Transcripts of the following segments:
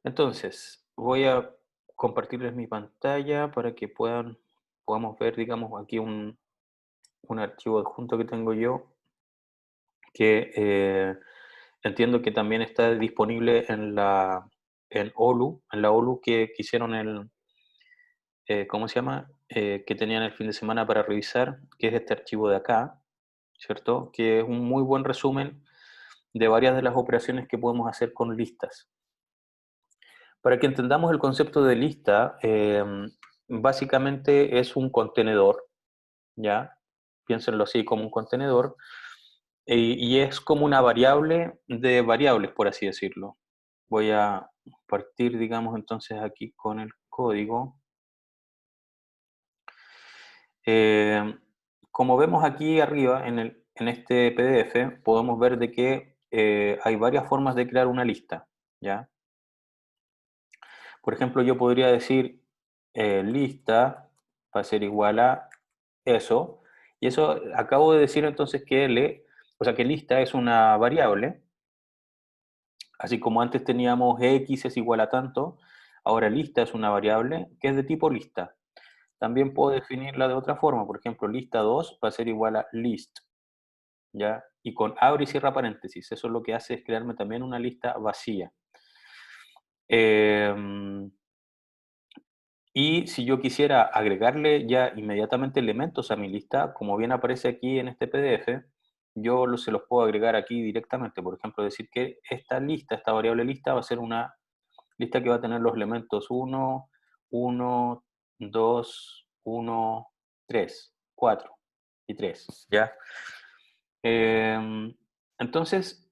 Entonces, voy a compartirles mi pantalla para que podamos ver, digamos, aquí un archivo adjunto que tengo yo, que entiendo que también está disponible en OLU, en la OLU que hicieron ¿cómo se llama? Que tenían el fin de semana para revisar, que es este archivo de acá, ¿cierto? Que es un muy buen resumen de varias de las operaciones que podemos hacer con listas. Para que entendamos el concepto de lista, básicamente es un contenedor, ¿ya? Piénsenlo así como un contenedor, y es como una variable de variables, por así decirlo. Voy a partir, digamos, entonces aquí con el código. Eh, Como vemos aquí arriba en este PDF, podemos ver de que hay varias formas de crear una lista, ¿ya? Por ejemplo, yo podría decir lista va a ser igual a eso, y eso acabo de decir entonces que o sea que lista es una variable, así como antes teníamos x es igual a tanto, ahora lista es una variable que es de tipo lista. También puedo definirla de otra forma, por ejemplo, lista 2 va a ser igual a list, ¿ya? Y con abre y cierra paréntesis, eso lo que hace es crearme también una lista vacía. Eh, Y si yo quisiera agregarle ya inmediatamente elementos a mi lista, como bien aparece aquí en este PDF, se los puedo agregar aquí directamente. Por ejemplo, decir que esta lista, esta variable lista, va a ser una lista que va a tener los elementos 1, 2, 1, 3, 4 y 3, ¿ya? Entonces,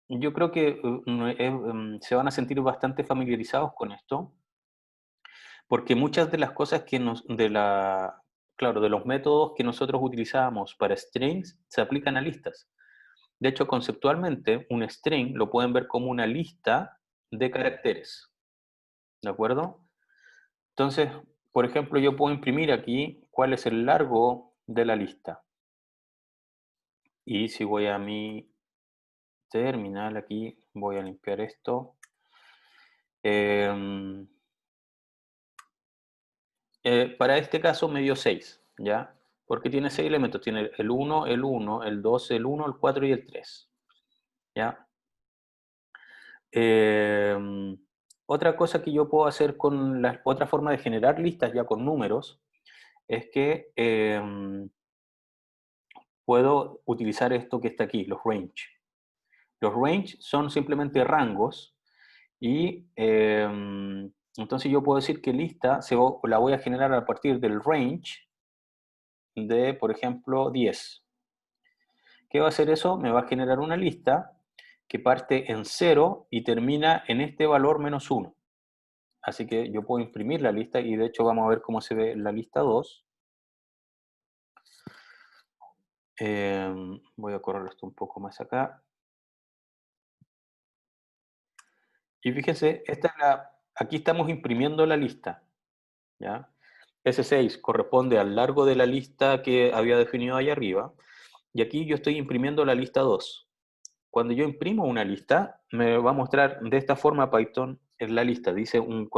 yo creo que se van a sentir bastante familiarizados con esto porque muchas de las cosas claro, de los métodos que nosotros utilizábamos para strings se aplican a listas. De hecho, conceptualmente, un string lo pueden ver como una lista de caracteres, ¿de acuerdo? Entonces, por ejemplo, yo puedo imprimir aquí cuál es el largo de la lista. Y si voy a mi terminal aquí, voy a limpiar esto. Em, para este caso me dio 6, ¿ya? Porque tiene 6 elementos, tiene el 2, el 1, el 4 y el 3, ¿ya? Eh, Otra cosa que yo puedo hacer con otra forma de generar listas ya con números es que puedo utilizar esto que está aquí, los range. Los range son simplemente rangos y entonces yo puedo decir que la voy a generar a partir del range de, por ejemplo, 10. ¿Qué va a hacer eso? Me va a generar una lista que parte en 0 y termina en este valor menos 1. Así que yo puedo imprimir la lista y de hecho vamos a ver cómo se ve la lista 2. Voy a correr esto un poco más acá. Y fíjense, aquí estamos imprimiendo la lista, ¿ya? S6 corresponde al largo de la lista que había definido ahí arriba. Y aquí yo estoy imprimiendo la lista 2. Cuando yo imprimo una lista, me va a mostrar de esta forma Python en la lista. Dice un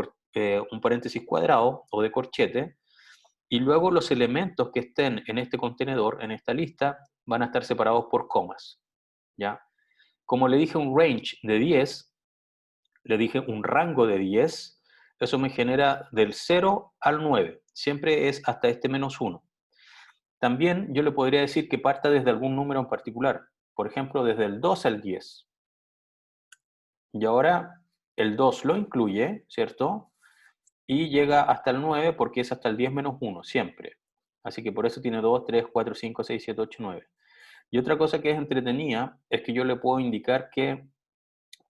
paréntesis cuadrado o de corchete, y luego los elementos que estén en este contenedor, en esta lista, van a estar separados por comas, ¿ya? Como le dije un range de 10, le dije un rango de 10, eso me genera del 0 al 9. Siempre es hasta este menos 1. También yo le podría decir que parta desde algún número en particular. Por ejemplo, desde el 2 al 10. Y ahora el 2 lo incluye, ¿cierto? Y llega hasta el 9 porque es hasta el 10 menos 1, siempre. Así que por eso tiene 2, 3, 4, 5, 6, 7, 8, 9. Y otra cosa que es entretenida es que yo le puedo indicar que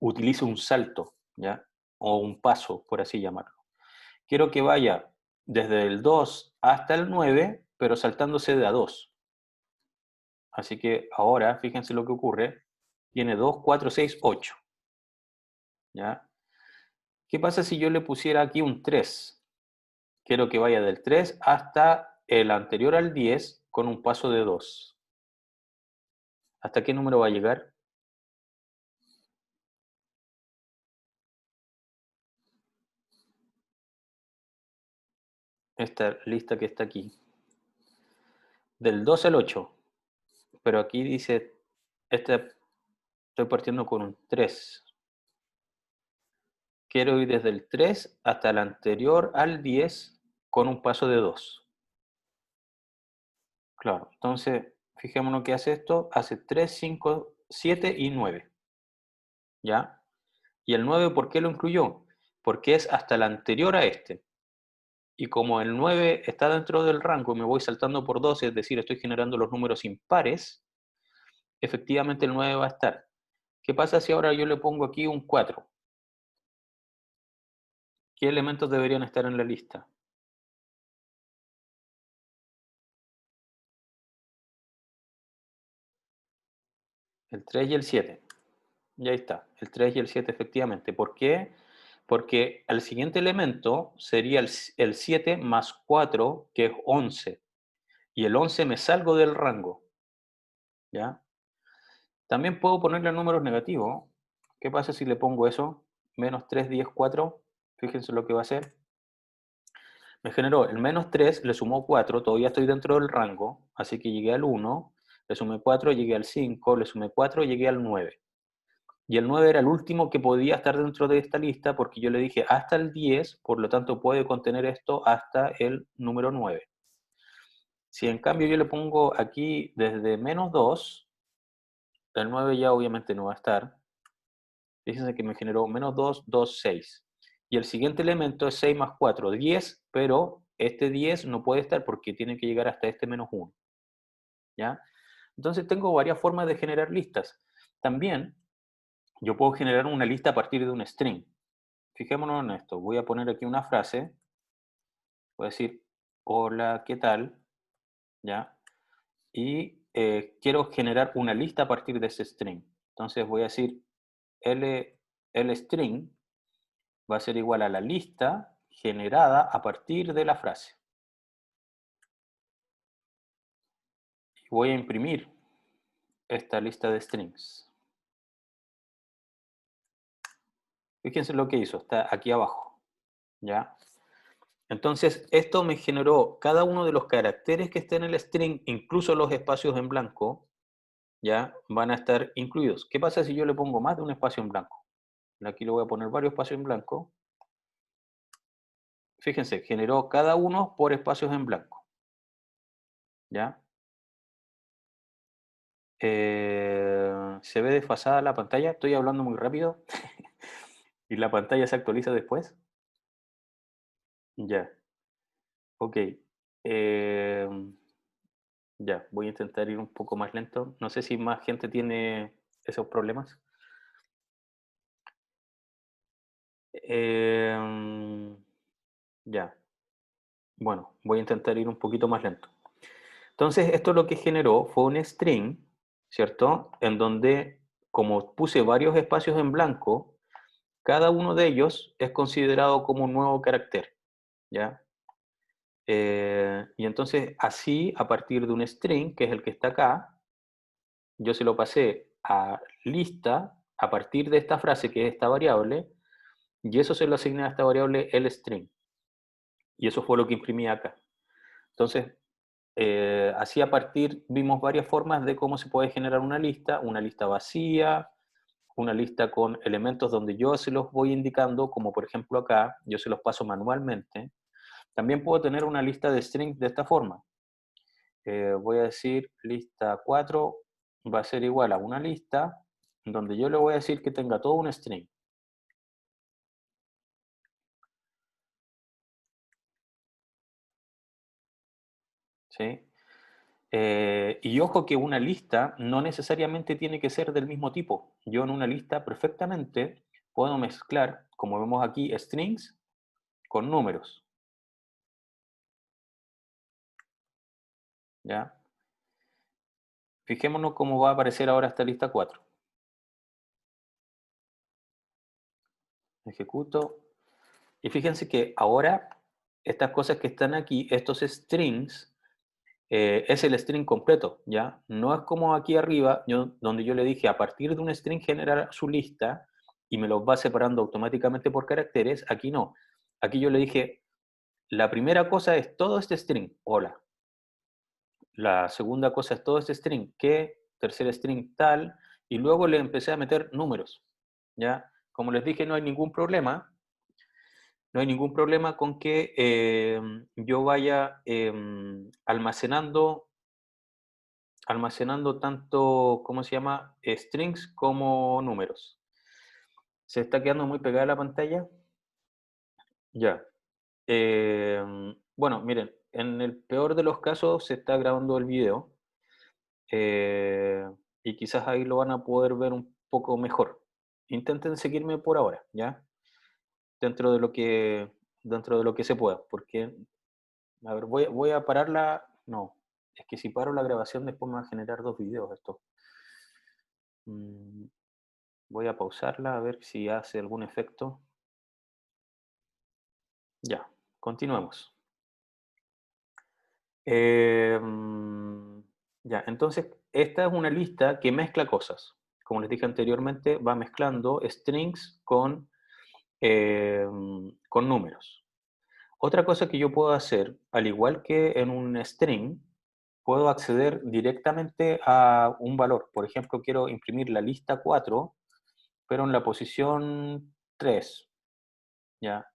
utilice un salto, ¿ya? O un paso, por así llamarlo. Quiero que vaya desde el 2 hasta el 9, pero saltándose de a 2. Así que ahora, fíjense lo que ocurre. Tiene 2, 4, 6, 8. ¿Ya? ¿Qué pasa si yo le pusiera aquí un 3? Quiero que vaya del 3 hasta el anterior al 10 con un paso de 2. ¿Hasta qué número va a llegar? esta lista que está aquí, del 2 al 8, pero aquí dice, estoy partiendo con un 3. Quiero ir desde el 3 hasta el anterior al 10 con un paso de 2. Claro, entonces, fijémonos que hace esto, hace 3, 5, 7 y 9, ¿ya? Y el 9, ¿por qué lo incluyó? Porque es hasta el anterior a este. Y como el 9 está dentro del rango, me voy saltando por 12, es decir, estoy generando los números impares, efectivamente el 9 va a estar. ¿Qué pasa si ahora yo le pongo aquí un 4? ¿Qué elementos deberían estar en la lista? El 3 y el 7. Y ahí está, el 3 y el 7 efectivamente. ¿Por qué? Porque el siguiente elemento sería el 7 más 4, que es 11. Y el 11 me salgo del rango, ¿ya? También puedo ponerle números negativos. ¿Qué pasa si le pongo eso? Menos 3, 10, 4. Fíjense lo que va a hacer. Me generó el menos 3, le sumó 4, todavía estoy dentro del rango, así que llegué al 1, le sumé 4, llegué al 5, le sumé 4, llegué al 9. Y el 9 era el último que podía estar dentro de esta lista porque yo le dije hasta el 10, por lo tanto puede contener esto hasta el número 9. Si en cambio yo le pongo aquí desde menos 2, el 9 ya obviamente no va a estar. Fíjense que me generó menos 2, 2, 6. Y el siguiente elemento es 6 más 4, 10, pero este 10 no puede estar porque tiene que llegar hasta este menos 1. ¿Ya? Entonces tengo varias formas de generar listas. También yo puedo generar una lista a partir de un string. Fijémonos en esto. Voy a poner aquí una frase. Voy a decir, hola, ¿qué tal? ¿Ya? Y quiero generar una lista a partir de ese string. Entonces voy a decir, el string va a ser igual a la lista generada a partir de la frase. Y voy a imprimir esta lista de strings. Fíjense lo que hizo, está aquí abajo. ¿Ya? Entonces, esto me generó cada uno de los caracteres que está en el string, incluso los espacios en blanco, ya van a estar incluidos. ¿Qué pasa si yo le pongo más de un espacio en blanco? Aquí le voy a poner varios espacios en blanco. Fíjense, generó cada uno por espacios en blanco. ¿Ya? ¿Se ve desfasada la pantalla? Estoy hablando muy rápido y la pantalla se actualiza después. Ya, ok. Em, ya, voy a intentar ir un poco más lento. No sé si más gente tiene esos problemas. Em, ya, bueno, voy a intentar ir un poquito más lento. Entonces, esto lo que generó fue un string, ¿cierto? En donde, como puse varios espacios en blanco, cada uno de ellos es considerado como un nuevo carácter, ¿ya? Y entonces, así, a partir de un string, que es el que está acá, yo se lo pasé a lista a partir de esta frase, que es esta variable, y eso se lo asigné a esta variable el string. Y eso fue lo que imprimí acá. Entonces, así a partir, vimos varias formas de cómo se puede generar una lista vacía, una lista con elementos donde yo se los voy indicando, como por ejemplo acá, yo se los paso manualmente. También puedo tener una lista de strings de esta forma. Voy a decir lista 4 va a ser igual a una lista donde yo le voy a decir que tenga todo un string. ¿Sí? Y ojo que una lista no necesariamente tiene que ser del mismo tipo. Yo en una lista perfectamente puedo mezclar, como vemos aquí, strings con números. ¿Ya? Fijémonos cómo va a aparecer ahora esta lista 4. Ejecuto. Y fíjense que ahora estas cosas que están aquí, estos strings, es el string completo, ¿ya? No es como aquí arriba, donde yo le dije a partir de un string generar su lista y me los va separando automáticamente por caracteres. Aquí no. Aquí yo le dije la primera cosa es todo este string, hola. La segunda cosa es todo este string, que, tercer string tal, y luego le empecé a meter números, ¿ya? Como les dije, no hay ningún problema. No hay ningún problema con que yo vaya almacenando tanto, ¿cómo se llama? Strings como números. ¿Se está quedando muy pegada la pantalla? Ya. Bueno, miren, en el peor de los casos se está grabando el video eh, y quizás ahí lo van a poder ver un poco mejor. Intenten seguirme por ahora, ¿ya? Dentro de lo que, dentro de lo que se pueda, porque, a ver, voy a pararla, no, es que si paro la grabación después me va a generar dos videos esto. Mm, Voy a pausarla a ver si hace algún efecto. Ya, continuemos. Ya, entonces, esta es una lista que mezcla cosas. Como les dije anteriormente, va mezclando strings con números. Otra cosa que yo puedo hacer, al igual que en un string, puedo acceder directamente a un valor. Por ejemplo, quiero imprimir la lista 4, pero en la posición 3, ¿ya?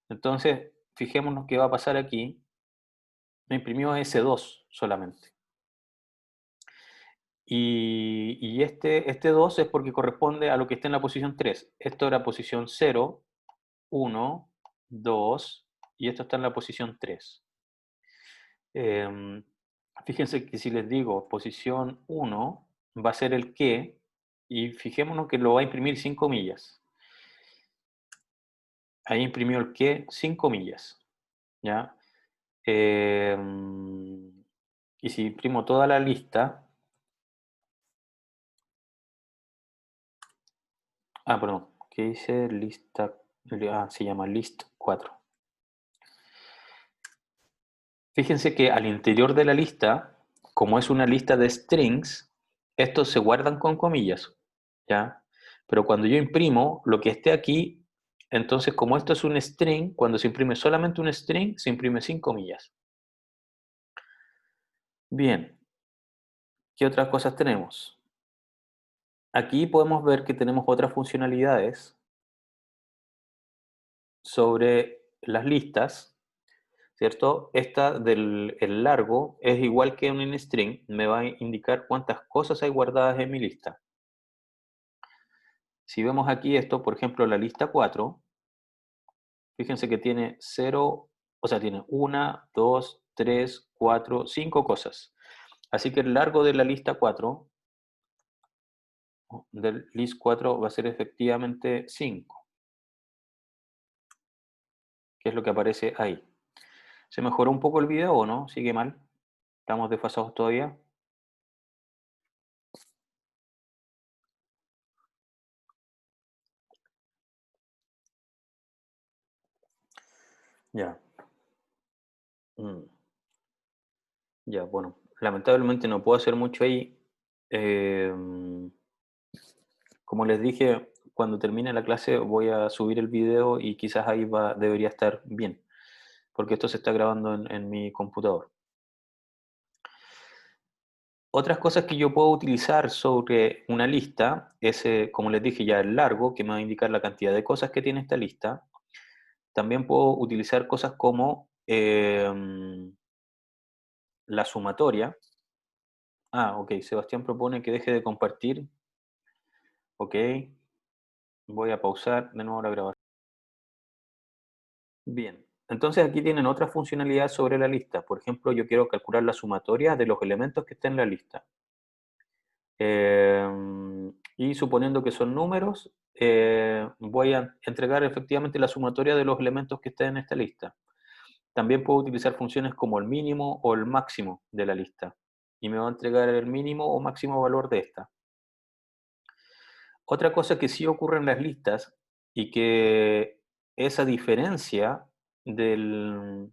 Entonces, fijémonos qué va a pasar aquí. Me imprimió S2 solamente. Y este 2 es porque corresponde a lo que está en la posición 3. Esto era posición 0, 1, 2, y esto está en la posición 3. Fíjense que si les digo posición 1, va a ser el que, y fijémonos que lo va a imprimir sin comillas. Ahí imprimió el que sin comillas, ¿ya? Y si imprimo toda la lista, perdón, ¿qué dice lista? Se llama list 4. Fíjense que al interior de la lista, como es una lista de strings, estos se guardan con comillas, ¿ya? Pero cuando yo imprimo lo que esté aquí, entonces como esto es un string, cuando se imprime solamente un string, se imprime sin comillas. Bien, ¿qué otras cosas tenemos? Aquí podemos ver que tenemos otras funcionalidades sobre las listas, ¿cierto? Esta del el largo es igual que un string, me va a indicar cuántas cosas hay guardadas en mi lista. Si vemos aquí esto, por ejemplo, la lista 4, fíjense que tiene 0, o sea, tiene 1, 2, 3, 4, 5 cosas. Así que el largo de la lista 4, del list 4, va a ser efectivamente 5, que es lo que aparece ahí. ¿Se mejoró un poco el video o no? ¿Sigue mal? ¿Estamos desfasados todavía? Ya. Mm. Ya, bueno, lamentablemente no puedo hacer mucho ahí. Em, Como les dije, cuando termine la clase voy a subir el video y quizás ahí debería estar bien, porque esto se está grabando en mi computador. Otras cosas que yo puedo utilizar sobre una lista es, como les dije ya, el largo, que me va a indicar la cantidad de cosas que tiene esta lista. También puedo utilizar cosas como la sumatoria. Ok, Sebastián propone que deje de compartir. Ok, voy a pausar de nuevo la grabación. Bien, entonces aquí tienen otra funcionalidad sobre la lista. Por ejemplo, yo quiero calcular la sumatoria de los elementos que estén en la lista. Y suponiendo que son números, voy a entregar efectivamente la sumatoria de los elementos que estén en esta lista. También puedo utilizar funciones como el mínimo o el máximo de la lista. Y me va a entregar el mínimo o máximo valor de esta. Otra cosa que sí ocurre en las listas y que esa diferencia del,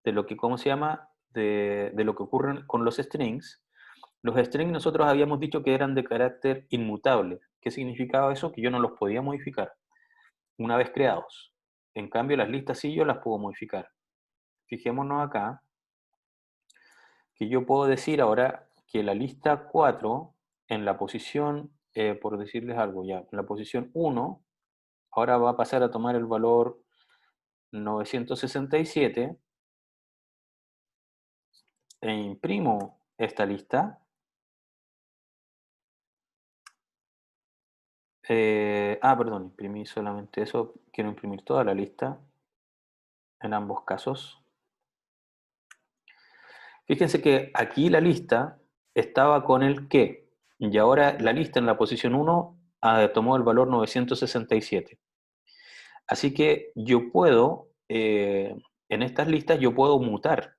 de lo que, ¿cómo se llama? De lo que ocurre con los strings. Los strings nosotros habíamos dicho que eran de carácter inmutable. ¿Qué significaba eso? Que yo no los podía modificar una vez creados. En cambio, las listas sí yo las puedo modificar. Fijémonos acá que yo puedo decir ahora que la lista 4 en la posición, por decirles algo ya, en la posición 1, ahora va a pasar a tomar el valor 967 e imprimo esta lista. Perdón, imprimí solamente eso. Quiero imprimir toda la lista en ambos casos. Fíjense que aquí la lista estaba con el que, y ahora la lista en la posición 1 tomó el valor 967. Así que yo puedo, en estas listas, yo puedo mutar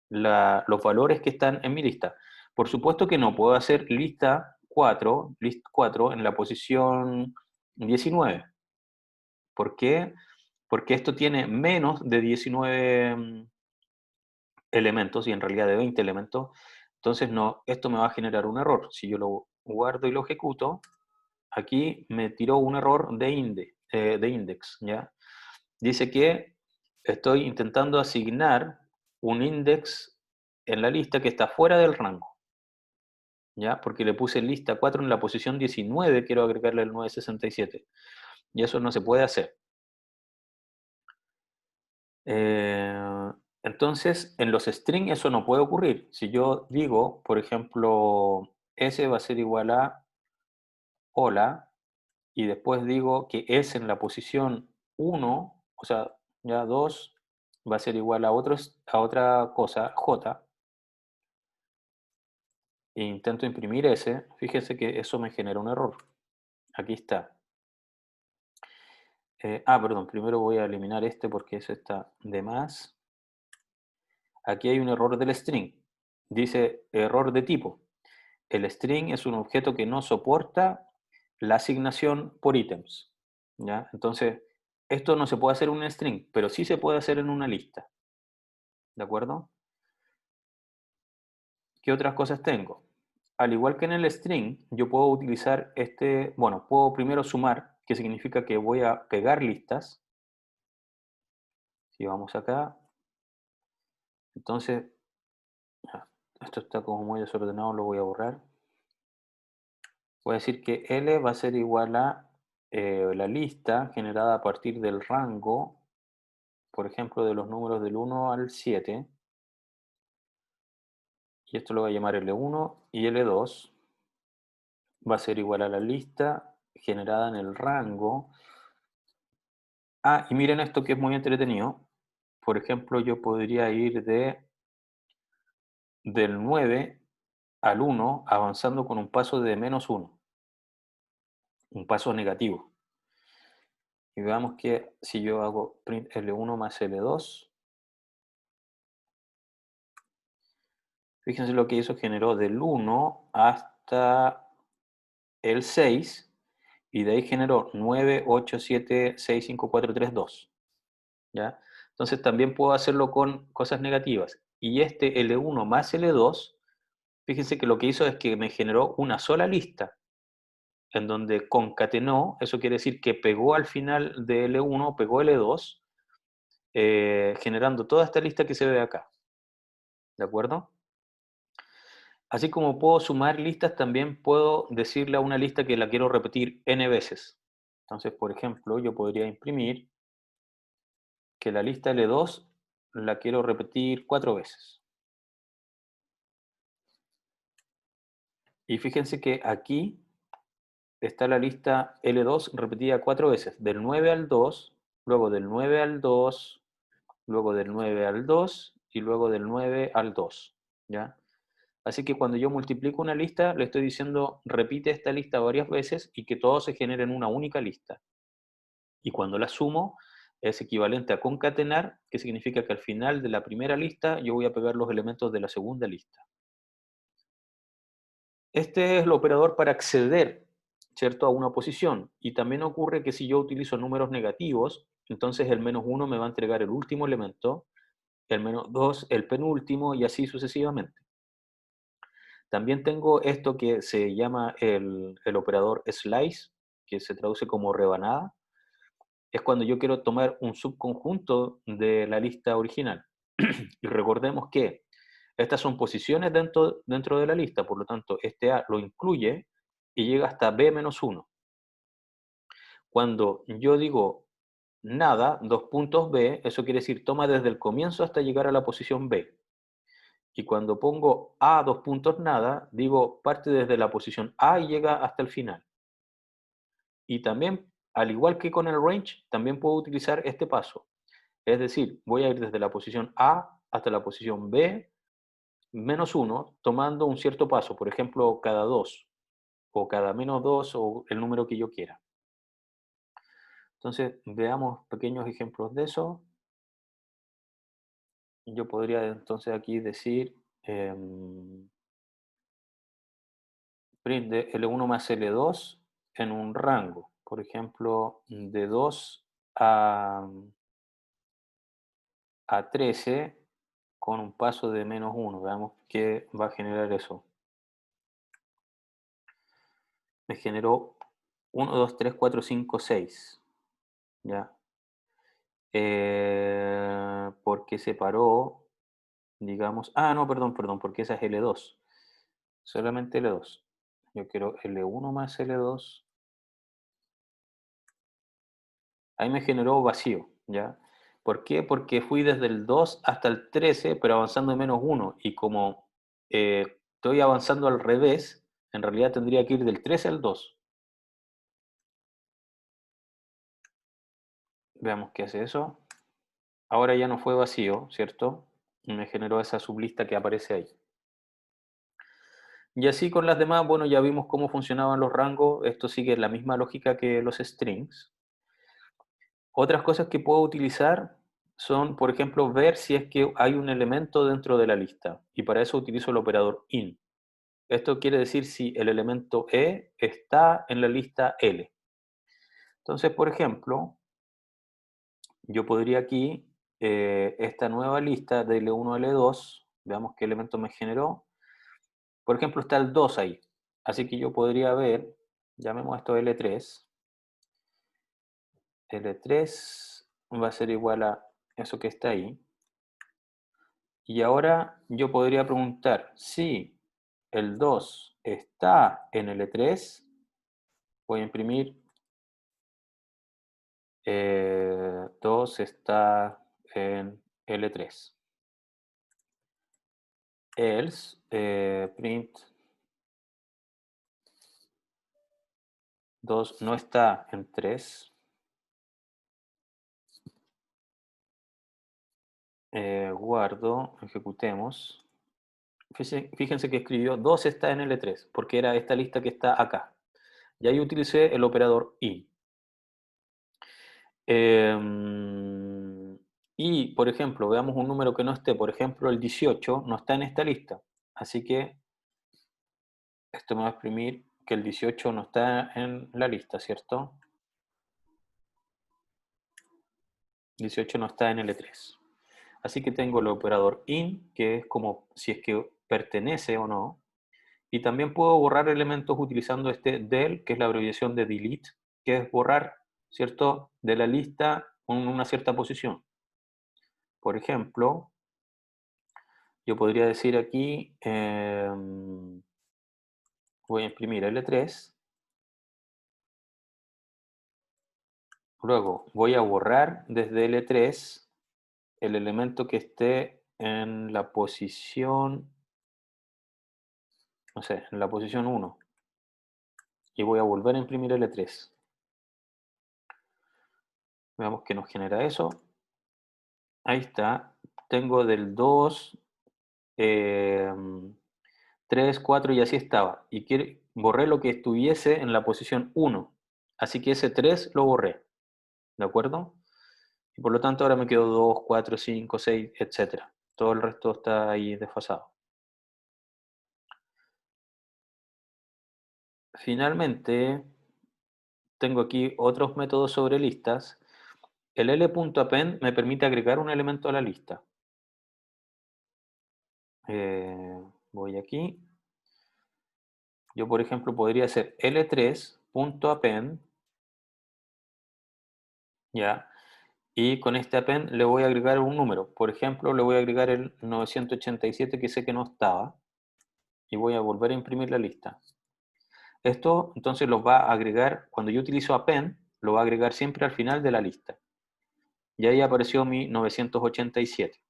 los valores que están en mi lista. Por supuesto que no puedo hacer list 4 en la posición 19. ¿Por qué? Porque esto tiene menos de 19 elementos y en realidad de 20 elementos. Entonces no, esto me va a generar un error. Si yo lo guardo y lo ejecuto, aquí me tiró un error de index, ¿ya? Dice que estoy intentando asignar un index en la lista que está fuera del rango, ¿ya? Porque le puse lista 4 en la posición 19, quiero agregarle el 967. Y eso no se puede hacer. Eh, entonces, en los strings eso no puede ocurrir. Si yo digo, por ejemplo, S va a ser igual a hola, y después digo que S en la posición 1, o sea, ya 2 va a ser igual a, a otra cosa, J, e intento imprimir S, fíjense que eso me genera un error. Aquí está. Perdón, primero voy a eliminar este porque eso está de más. Aquí hay un error del string. Dice error de tipo. El string es un objeto que no soporta la asignación por ítems, ¿ya? Entonces, esto no se puede hacer en un string, pero sí se puede hacer en una lista, ¿de acuerdo? ¿Qué otras cosas tengo? Al igual que en el string, yo puedo utilizar bueno, puedo primero sumar, que significa que voy a pegar listas. Si vamos acá, entonces, esto está como muy desordenado, lo voy a borrar. Voy a decir que L va a ser igual a la lista generada a partir del rango, por ejemplo, de los números del 1 al 7. Y esto lo voy a llamar L1 y L2. Va a ser igual a la lista generada en el rango. Y miren esto que es muy entretenido. Por ejemplo, yo podría ir del 9 al 1 avanzando con un paso de -1, un paso negativo. Y veamos que si yo hago print L1 más L2, fíjense lo que hizo, generó del 1 hasta el 6, y de ahí generó 9, 8, 7, 6, 5, 4, 3, 2. ¿Ya? Entonces también puedo hacerlo con cosas negativas. Y este L1 más L2, fíjense que lo que hizo es que me generó una sola lista, en donde concatenó, eso quiere decir que pegó al final de L1, pegó L2, generando toda esta lista que se ve acá. ¿De acuerdo? Así como puedo sumar listas, también puedo decirle a una lista que la quiero repetir n veces. Entonces, por ejemplo, yo podría imprimir que la lista L2 la quiero repetir 4 veces. Y fíjense que aquí está la lista L2 repetida 4 veces, del 9 al 2, luego del 9 al 2, luego del 9 al 2 y luego del 9 al 2. ¿Ya? Así que cuando yo multiplico una lista, le estoy diciendo repite esta lista varias veces y que todo se genere en una única lista. Y cuando la sumo, es equivalente a concatenar, que significa que al final de la primera lista yo voy a pegar los elementos de la segunda lista. Este es el operador para acceder, ¿cierto?, a una posición. Y también ocurre que si yo utilizo números negativos, entonces el -1 me va a entregar el último elemento, el -2 el penúltimo y así sucesivamente. También tengo esto que se llama el operador slice, que se traduce como rebanada. es cuando yo quiero tomar un subconjunto de la lista original. Y recordemos que estas son posiciones dentro de la lista, por lo tanto, este A lo incluye y llega hasta B menos 1. Cuando yo digo nada, dos puntos B, eso quiere decir toma desde el comienzo hasta llegar a la posición B. Y cuando pongo A dos puntos nada, digo parte desde la posición A y llega hasta el final. Y también, al igual que con el range, también puedo utilizar este paso. Es decir, voy a ir desde la posición A hasta la posición B menos 1, tomando un cierto paso, por ejemplo, cada 2 o cada menos 2 o el número que yo quiera. Entonces, veamos pequeños ejemplos de eso. Yo podría entonces aquí decir print de L1 más L2 en un rango, por ejemplo, de 2 a 13 con un paso de menos 1. Veamos qué va a generar eso. Me generó 1, 2, 3, 4, 5, 6. ¿Ya? Porque separó, digamos, no, perdón, porque esa es L2. Solamente L2. Yo quiero L1 más L2. Ahí me generó vacío, ¿ya? ¿Por qué? Porque fui desde el 2 hasta el 13, pero avanzando de menos 1. Y como estoy avanzando al revés, en realidad tendría que ir del 13 al 2. Veamos qué hace eso. Ahora ya no fue vacío, ¿cierto? Y me generó esa sublista que aparece ahí. Y así con las demás, bueno, ya vimos cómo funcionaban los rangos. Esto sigue la misma lógica que los strings. Otras cosas que puedo utilizar son, por ejemplo, ver si es que hay un elemento dentro de la lista. Y para eso utilizo el operador in. Esto quiere decir si el elemento E está en la lista L. Entonces, por ejemplo, yo podría aquí, esta nueva lista de L1 a L2, veamos qué elemento me generó. Por ejemplo, está el 2 ahí. Así que yo podría ver, llamemos esto L3. L3 va a ser igual a eso que está ahí. Y ahora yo podría preguntar si el 2 está en L3. Voy a imprimir 2 está en L3. Else, print 2 no está en 3. Guardo, ejecutemos. Fíjense que escribió 2 está en L3, porque era esta lista que está acá. Y ahí utilicé el operador in. Y, por ejemplo, veamos un número que no esté. Por ejemplo, el 18 no está en esta lista. Así que esto me va a exprimir que el 18 no está en la lista, ¿cierto? 18 no está en L3. Así que tengo el operador in, que es como si es que pertenece o no. Y también puedo borrar elementos utilizando este del, que es la abreviación de delete, que es borrar, ¿cierto?, de la lista en una cierta posición. Por ejemplo, yo podría decir aquí, voy a imprimir L3, luego voy a borrar desde L3 el elemento que esté en la posición, no sé, en la posición 1. Y voy a volver a imprimir L3. Veamos qué nos genera eso. Ahí está. Tengo del 2, 3, 4 y así estaba. Y borré lo que estuviese en la posición 1. Así que ese 3 lo borré. ¿De acuerdo? Y por lo tanto ahora me quedo 2, 4, 5, 6, etcétera. Todo el resto está ahí desfasado. Finalmente, tengo aquí otros métodos sobre listas. El L.append me permite agregar un elemento a la lista. Voy aquí. Yo, por ejemplo, podría hacer L3.append, ¿ya? Y con este append le voy a agregar un número. Por ejemplo, le voy a agregar el 987 que sé que no estaba y voy a volver a imprimir la lista. Esto entonces lo va a agregar, cuando yo utilizo append, lo va a agregar siempre al final de la lista. Y ahí apareció mi 987,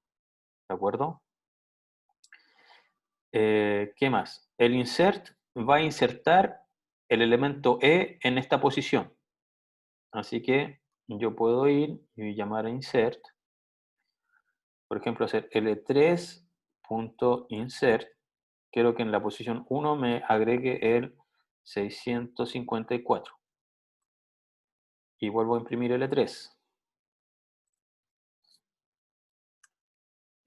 ¿de acuerdo? ¿Qué más? El insert va a insertar el elemento E en esta posición. Así que yo puedo ir y llamar a insert, por ejemplo, hacer L3.insert. Quiero que en la posición 1 me agregue el 654. Y vuelvo a imprimir L3.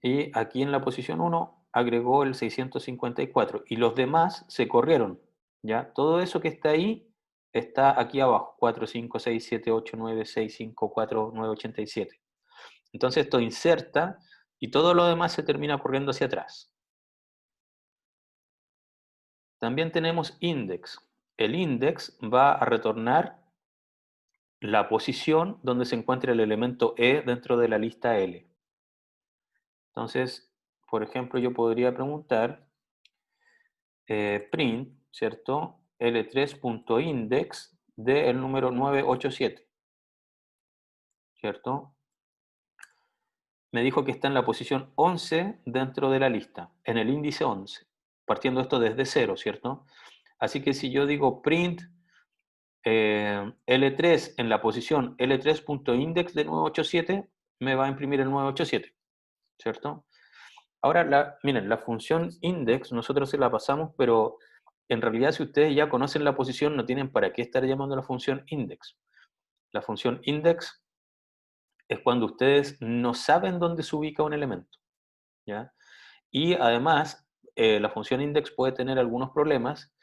Y aquí en la posición 1 agregó el 654 y los demás se corrieron, ¿ya? Todo eso que está ahí está aquí abajo, 4, 5, 6, 7, 8, 9, 6, 5, 4, 9, 87. Entonces esto inserta y todo lo demás se termina corriendo hacia atrás. También tenemos index. El index va a retornar la posición donde se encuentra el elemento E dentro de la lista L. Entonces, por ejemplo, yo podría preguntar print, ¿cierto? L3.index del número 987, ¿cierto? Me dijo que está en la posición 11 dentro de la lista, en el índice 11, partiendo esto desde 0, ¿cierto? Así que si yo digo print L3 en la posición L3.index de 987, me va a imprimir el 987, ¿cierto? Ahora, miren, la función index nosotros se la pasamos, pero en realidad si ustedes ya conocen la posición no tienen para qué estar llamando a la función index. La función index es cuando ustedes no saben dónde se ubica un elemento, ¿ya? Y además, la función index puede tener algunos problemas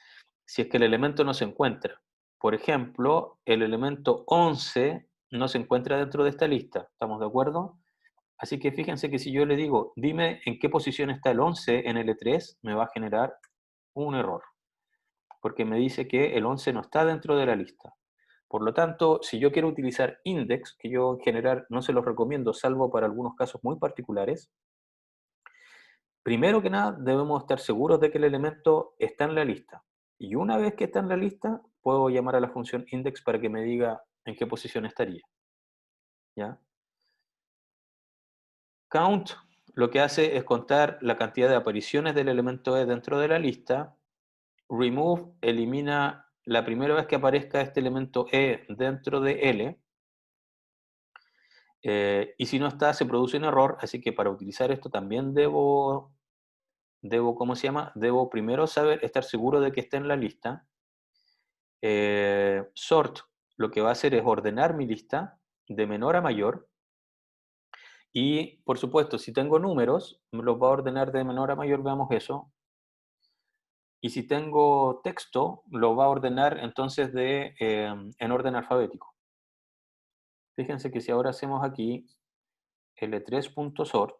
si es que el elemento no se encuentra. Por ejemplo, el elemento 11 no se encuentra dentro de esta lista, ¿estamos de acuerdo? Así que fíjense que si yo le digo, dime en qué posición está el 11 en L3, me va a generar un error, porque me dice que el 11 no está dentro de la lista. Por lo tanto, si yo quiero utilizar index, que yo en general no se los recomiendo, salvo para algunos casos muy particulares, primero que nada debemos estar seguros de que el elemento está en la lista. Y una vez que está en la lista, puedo llamar a la función index para que me diga en qué posición estaría, ¿ya? Count lo que hace es contar la cantidad de apariciones del elemento E dentro de la lista. Remove elimina la primera vez que aparezca este elemento E dentro de L. Y si no está, se produce un error. Así que para utilizar esto también ¿cómo se llama? Debo primero estar seguro de que está en la lista. Sort lo que va a hacer es ordenar mi lista de menor a mayor. Y por supuesto, si tengo números, me los va a ordenar de menor a mayor, veamos eso. Y si tengo texto, lo va a ordenar entonces en orden alfabético. Fíjense que si ahora hacemos aquí L3.sort,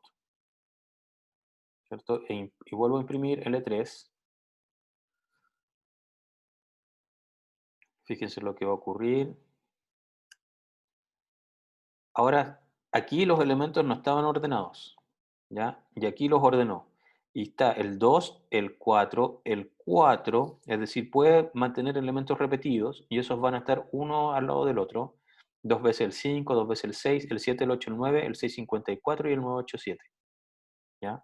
¿cierto? Y vuelvo a imprimir L3, fíjense lo que va a ocurrir. Ahora, aquí los elementos no estaban ordenados, ¿ya? Y aquí los ordenó. Y está el 2, el 4, es decir, puede mantener elementos repetidos y esos van a estar uno al lado del otro. Dos veces el 5, dos veces el 6, el 7, el 8, el 9, el 654 y el 987, ¿ya?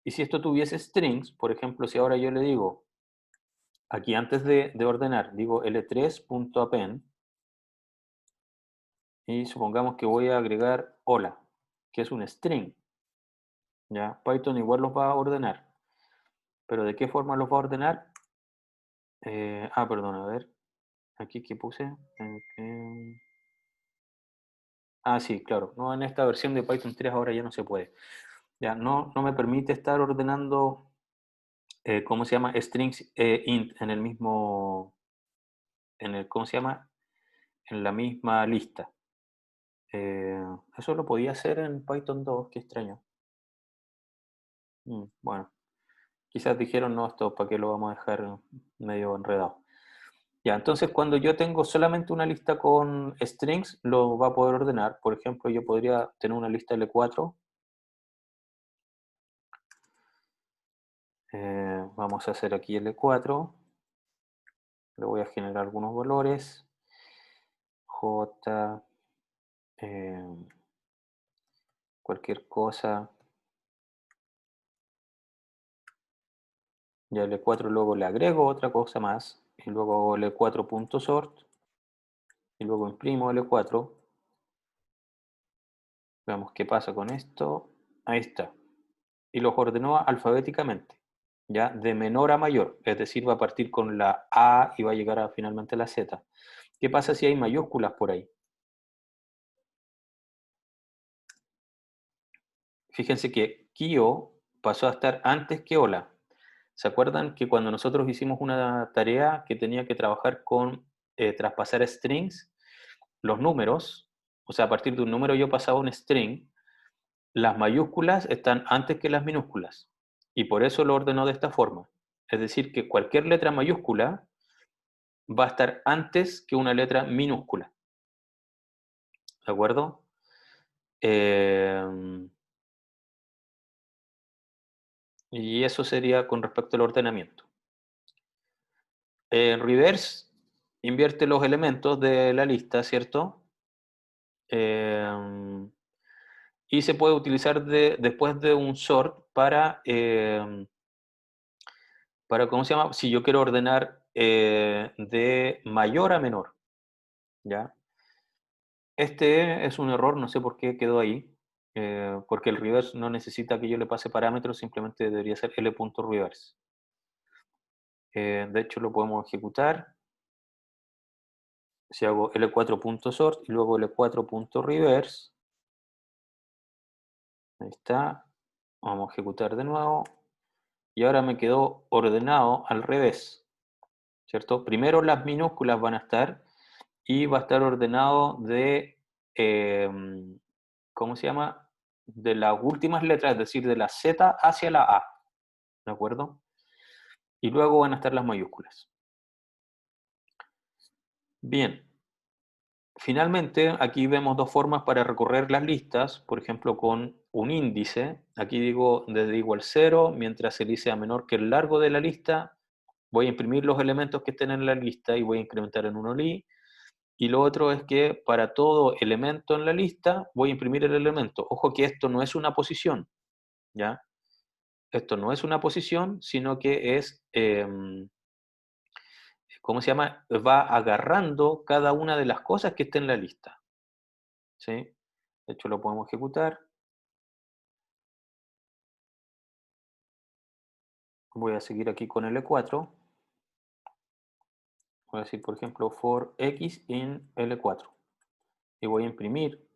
Y si esto tuviese strings, por ejemplo, si ahora yo le digo, aquí antes de ordenar, digo l3.append, y supongamos que voy a agregar hola, que es un string, ¿ya? Python igual los va a ordenar, pero ¿de qué forma los va a ordenar? Perdón, a ver, aquí que puse. Sí, claro, no, en esta versión de Python 3 ahora ya no se puede. Ya no me permite estar ordenando, ¿cómo se llama? Strings int en el mismo, ¿cómo se llama? En la misma lista. Eh, Eso lo podía hacer en Python 2, qué extraño. Bueno, quizás dijeron, no, esto para qué lo vamos a dejar medio enredado. Ya, entonces cuando yo tengo solamente una lista con strings, lo va a poder ordenar. Por ejemplo, yo podría tener una lista L4. Vamos a hacer aquí L4. Le voy a generar algunos valores. J, cualquier cosa. Ya L4 luego le agrego otra cosa más. Y luego hago L4.sort. Y luego imprimo L4. Veamos qué pasa con esto. Ahí está. Y los ordenó alfabéticamente, ¿ya? De menor a mayor, es decir, va a partir con la A y va a llegar a finalmente la Z. ¿Qué pasa si hay mayúsculas por ahí? Fíjense que Kio pasó a estar antes que Hola. ¿Se acuerdan que cuando nosotros hicimos una tarea que tenía que trabajar con traspasar strings, los números, o sea, a partir de un número yo pasaba un string, las mayúsculas están antes que las minúsculas y por eso lo ordenó de esta forma. Es decir, que cualquier letra mayúscula va a estar antes que una letra minúscula. ¿De acuerdo? Eh, y eso sería con respecto al ordenamiento. En reverse, invierte los elementos de la lista, ¿cierto? Eh, y se puede utilizar después de un sort para, ¿cómo se llama? Si yo quiero ordenar de mayor a menor, ¿ya? Este es un error, no sé por qué quedó ahí, porque el reverse no necesita que yo le pase parámetros, simplemente debería ser l.reverse. De hecho, lo podemos ejecutar. Si hago l4.sort y luego l4.reverse, ahí está, vamos a ejecutar de nuevo, y ahora me quedó ordenado al revés, ¿cierto? Primero las minúsculas van a estar, y va a estar ordenado de, ¿cómo se llama? De las últimas letras, es decir, de la Z hacia la A, ¿de acuerdo? Y luego van a estar las mayúsculas. Bien, finalmente aquí vemos dos formas para recorrer las listas, por ejemplo con un índice, aquí digo desde igual 0, mientras el i sea menor que el largo de la lista, voy a imprimir los elementos que estén en la lista y voy a incrementar en 1 el i, y lo otro es que para todo elemento en la lista voy a imprimir el elemento. Ojo que esto no es una posición, ¿ya? Esto no es una posición, sino que es, ¿cómo se llama? Va agarrando cada una de las cosas que está en la lista, ¿sí? De hecho, lo podemos ejecutar. Voy a seguir aquí con L4. Voy a decir, por ejemplo, for x in L4. Y voy a imprimir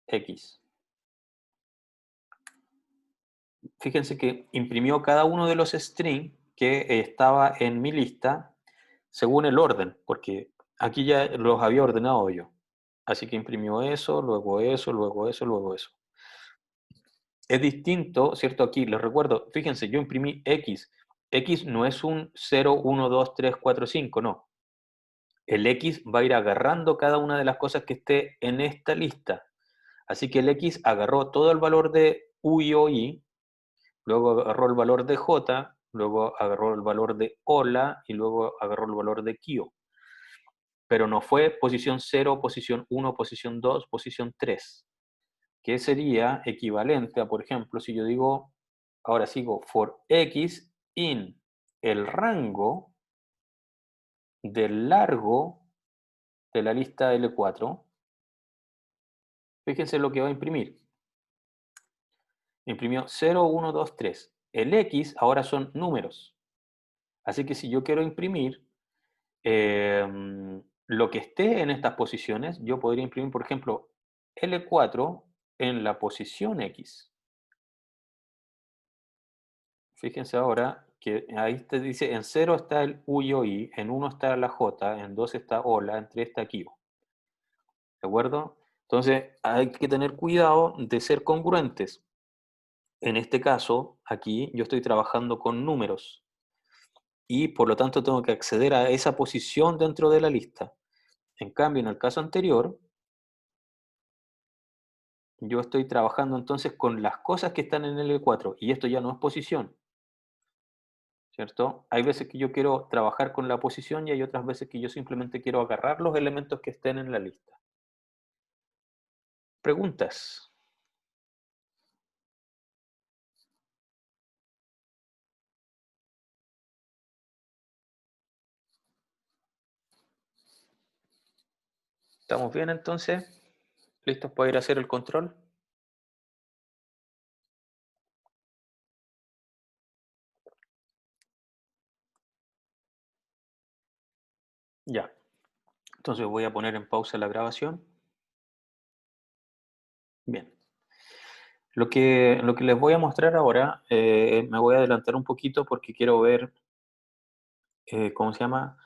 x. Fíjense que imprimió cada uno de los strings que estaba en mi lista según el orden, porque aquí ya los había ordenado yo. Así que imprimió eso, luego eso, luego eso, luego eso. Es distinto, ¿cierto? Aquí les recuerdo, fíjense, yo imprimí X. X no es un 0, 1, 2, 3, 4, 5, no. El X va a ir agarrando cada una de las cosas que esté en esta lista. Así que el X agarró todo el valor de U y O y, luego agarró el valor de J, luego agarró el valor de hola y luego agarró el valor de Kio. Pero no fue posición 0, posición 1, posición 2, posición 3, que sería equivalente a, por ejemplo, si yo digo, ahora sigo for x in el rango del largo de la lista L4, fíjense lo que va a imprimir. Imprimió 0, 1, 2, 3. El X ahora son números. Así que si yo quiero imprimir lo que esté en estas posiciones, yo podría imprimir, por ejemplo, L4 en la posición X. Fíjense ahora que ahí te dice, en 0 está el U y O I, en 1 está la J, en 2 está hola, en 3 está Kio. ¿De acuerdo? Entonces hay que tener cuidado de ser congruentes. En este caso, aquí yo estoy trabajando con números. y por lo tanto tengo que acceder a esa posición dentro de la lista. En cambio, en el caso anterior, yo estoy trabajando entonces con las cosas que están en el L4 y esto ya no es posición, ¿cierto? Hay veces que yo quiero trabajar con la posición y hay otras veces que yo simplemente quiero agarrar los elementos que estén en la lista. Preguntas. ¿Estamos bien entonces? ¿Listos para ir a hacer el control? Ya. Entonces voy a poner en pausa la grabación. Bien. Lo que les voy a mostrar ahora, me voy a adelantar un poquito porque quiero ver, ¿cómo se llama?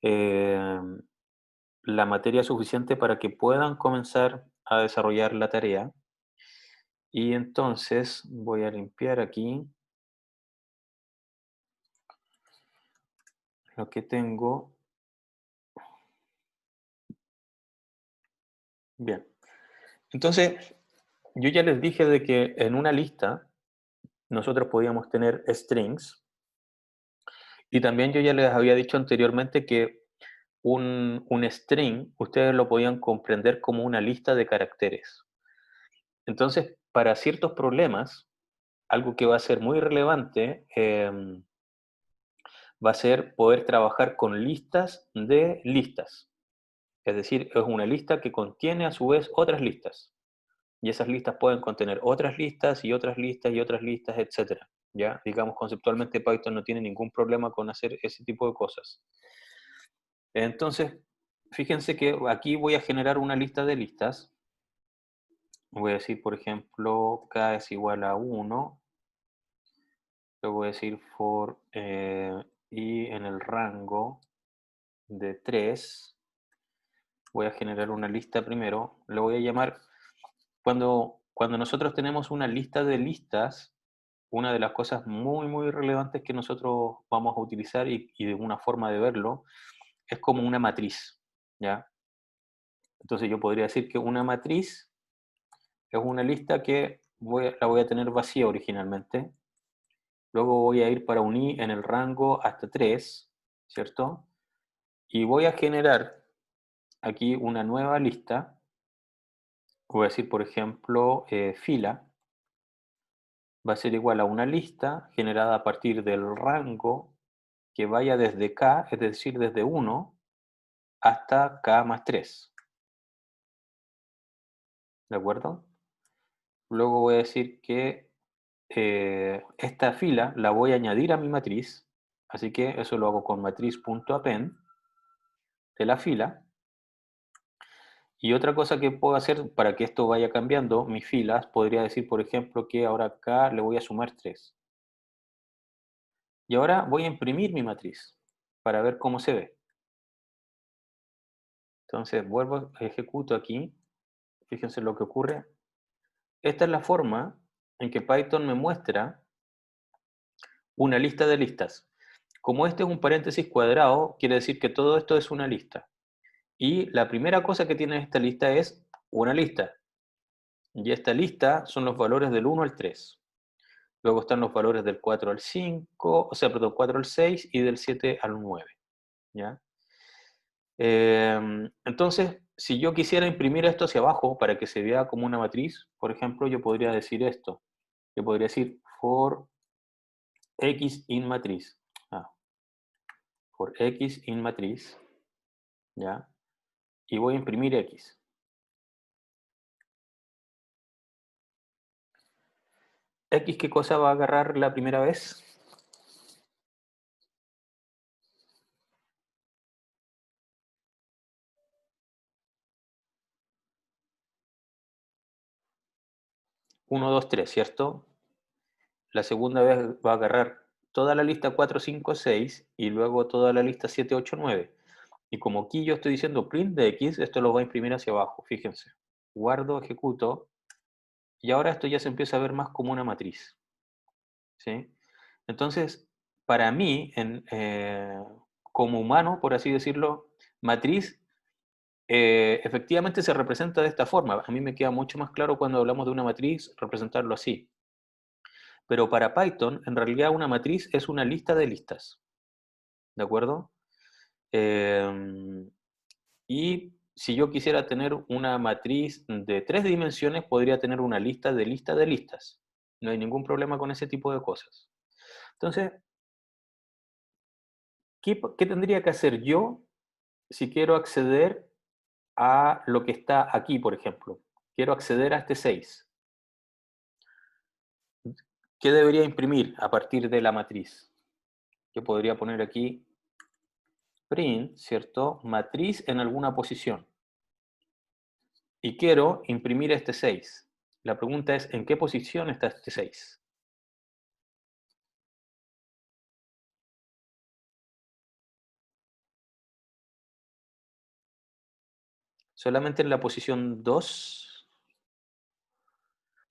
Em, la materia suficiente para que puedan comenzar a desarrollar la tarea. Y entonces voy a limpiar aquí lo que tengo. Bien. Entonces, yo ya les dije de que en una lista nosotros podíamos tener strings y también yo ya les había dicho anteriormente que un string ustedes lo podían comprender como una lista de caracteres. Entonces, para ciertos problemas, algo que va a ser muy relevante va a ser poder trabajar con listas de listas. Es decir, es una lista que contiene a su vez otras listas. Y esas listas pueden contener otras listas y otras listas y otras listas, etcétera. ¿Ya? Digamos, conceptualmente Python no tiene ningún problema con hacer ese tipo de cosas. Entonces, fíjense que aquí voy a generar una lista de listas. Voy a decir, por ejemplo, k es igual a 1. Luego voy a decir for i en el rango de 3. Voy a generar una lista primero. Le voy a llamar, cuando nosotros tenemos una lista de listas, una de las cosas muy, muy relevantes que nosotros vamos a utilizar y de una forma de verlo es como una matriz, ¿ya? Entonces yo podría decir que una matriz es una lista que la voy a tener vacía originalmente. Luego voy a ir para un i en el rango hasta 3, ¿cierto? Y voy a generar aquí una nueva lista. Voy a decir, por ejemplo, fila va a ser igual a una lista generada a partir del rango que vaya desde k, es decir, desde 1 hasta k más 3. ¿De acuerdo? Luego voy a decir que esta fila la voy a añadir a mi matriz, así que eso lo hago con matriz.append de la fila. Y otra cosa que puedo hacer para que esto vaya cambiando mis filas, podría decir, por ejemplo, que ahora acá le voy a sumar 3. Y ahora voy a imprimir mi matriz para ver cómo se ve. Entonces vuelvo, ejecuto aquí. Fíjense lo que ocurre. Esta es la forma en que Python me muestra una lista de listas. Como este es un paréntesis cuadrado, quiere decir que todo esto es una lista. Y la primera cosa que tiene esta lista es una lista. Y esta lista son los valores del 1 al 3. Luego están los valores del 4 al 5, o sea, perdón, 4 al 6 y del 7 al 9. ¿Ya? Entonces, si yo quisiera imprimir esto hacia abajo para que se vea como una matriz, por ejemplo, yo podría decir esto. Yo podría decir for x in matriz. Ah, for x in matriz. ¿Ya? Y voy a imprimir x. ¿X qué cosa va a agarrar la primera vez? Uno, 2, 3, ¿cierto? La segunda vez va a agarrar toda la lista 4, 5, 6 y luego toda la lista 7, 8, 9. Y como aquí yo estoy diciendo print de x, esto lo va a imprimir hacia abajo, fíjense. Guardo, ejecuto, y ahora esto ya se empieza a ver más como una matriz. ¿Sí? Entonces, para mí, como humano, por así decirlo, matriz efectivamente se representa de esta forma. A mí me queda mucho más claro cuando hablamos de una matriz representarlo así. Pero para Python, en realidad una matriz es una lista de listas, ¿de acuerdo? Y si yo quisiera tener una matriz de 3 dimensiones, podría tener una lista de listas. No hay ningún problema con ese tipo de cosas. Entonces, ¿qué tendría que hacer yo si quiero acceder a lo que está aquí, por ejemplo? Quiero acceder a este 6. ¿Qué debería imprimir a partir de la matriz? Yo podría poner aquí print, ¿cierto? Matriz en alguna posición. Y quiero imprimir este 6. La pregunta es, ¿en qué posición está este 6? ¿Solamente en la posición 2?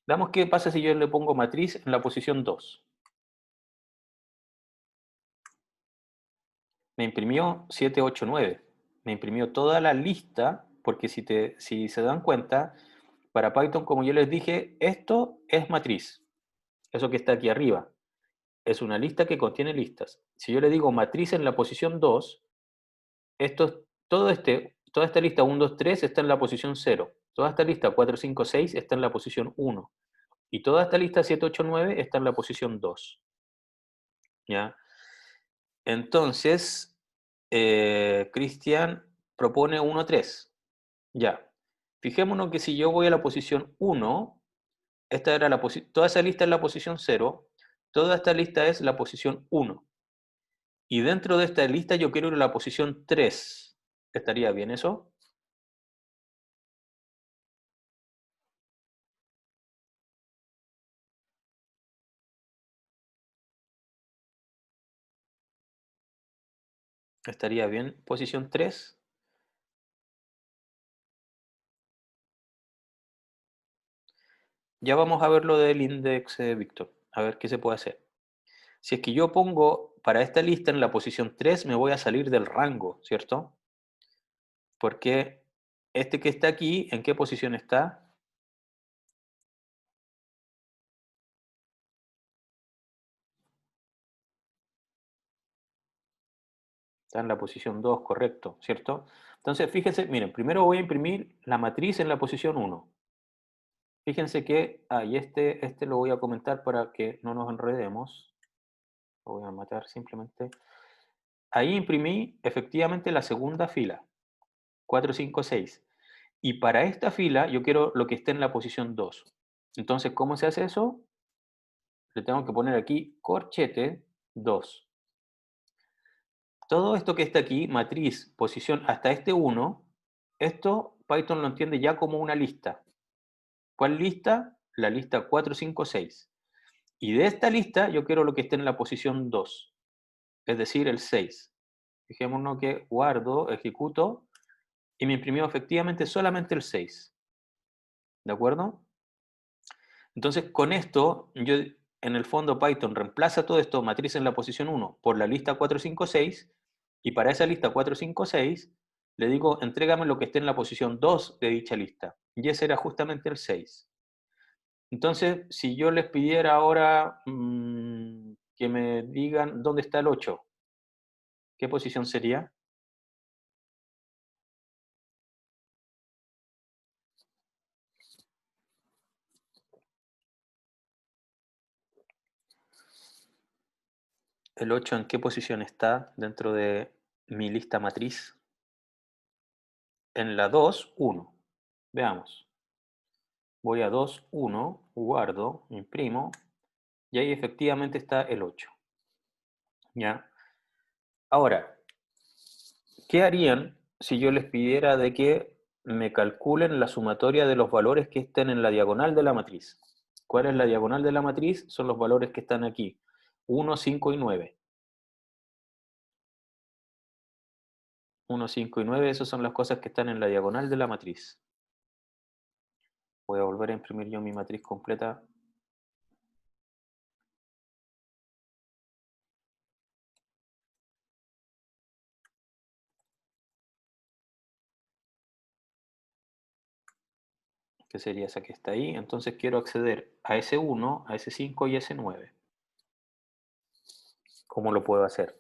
Veamos qué pasa si yo le pongo matriz en la posición 2. Me imprimió 7, 8, 9. Me imprimió toda la lista, porque si se dan cuenta, para Python, como yo les dije, esto es matriz. Eso que está aquí arriba. Es una lista que contiene listas. Si yo le digo matriz en la posición 2, toda esta lista 1, 2, 3 está en la posición 0. Toda esta lista 4, 5, 6 está en la posición 1. Y toda esta lista 7, 8, 9 está en la posición 2. ¿Ya? Entonces, Cristian propone 1, 3. Ya. Fijémonos que si yo voy a la posición 1, toda esa lista es la posición 0, toda esta lista es la posición 1. Y dentro de esta lista yo quiero ir a la posición 3. ¿Estaría bien eso? ¿Estaría bien posición 3? Ya vamos a ver lo del index, Víctor. A ver qué se puede hacer. Si es que yo pongo para esta lista en la posición 3, me voy a salir del rango, ¿cierto? Porque este que está aquí, ¿en qué posición está? Está en la posición 2, correcto, ¿cierto? Entonces, fíjense, miren, primero voy a imprimir la matriz en la posición 1. Fíjense que, y este lo voy a comentar para que no nos enredemos. Lo voy a matar simplemente. Ahí imprimí efectivamente la segunda fila, 4, 5, 6. Y para esta fila yo quiero lo que esté en la posición 2. Entonces, ¿cómo se hace eso? Le tengo que poner aquí corchete 2. Todo esto que está aquí, matriz, posición, hasta este 1, esto Python lo entiende ya como una lista. ¿Cuál lista? La lista 4, 5, 6. Y de esta lista yo quiero lo que esté en la posición 2, es decir, el 6. Fijémonos que guardo, ejecuto, y me imprimió efectivamente solamente el 6. ¿De acuerdo? Entonces, con esto, yo en el fondo Python reemplaza todo esto, matriz en la posición 1, por la lista 4, 5, 6, y para esa lista 4, 5, 6, le digo, entrégame lo que esté en la posición 2 de dicha lista. Y ese era justamente el 6. Entonces, si yo les pidiera ahora que me digan dónde está el 8, ¿qué posición sería? ¿El 8 en qué posición está dentro de mi lista matriz? En la 2, 1. Veamos. Voy a 2, 1, guardo, imprimo, y ahí efectivamente está el 8. ¿Ya? Ahora, ¿qué harían si yo les pidiera de que me calculen la sumatoria de los valores que estén en la diagonal de la matriz? ¿Cuál es la diagonal de la matriz? Son los valores que están aquí, 1, 5 y 9. 1, 5 y 9, esas son las cosas que están en la diagonal de la matriz. Voy a volver a imprimir yo mi matriz completa. que sería esa que está ahí. Entonces quiero acceder a S1, a S5 y S9. ¿Cómo lo puedo hacer?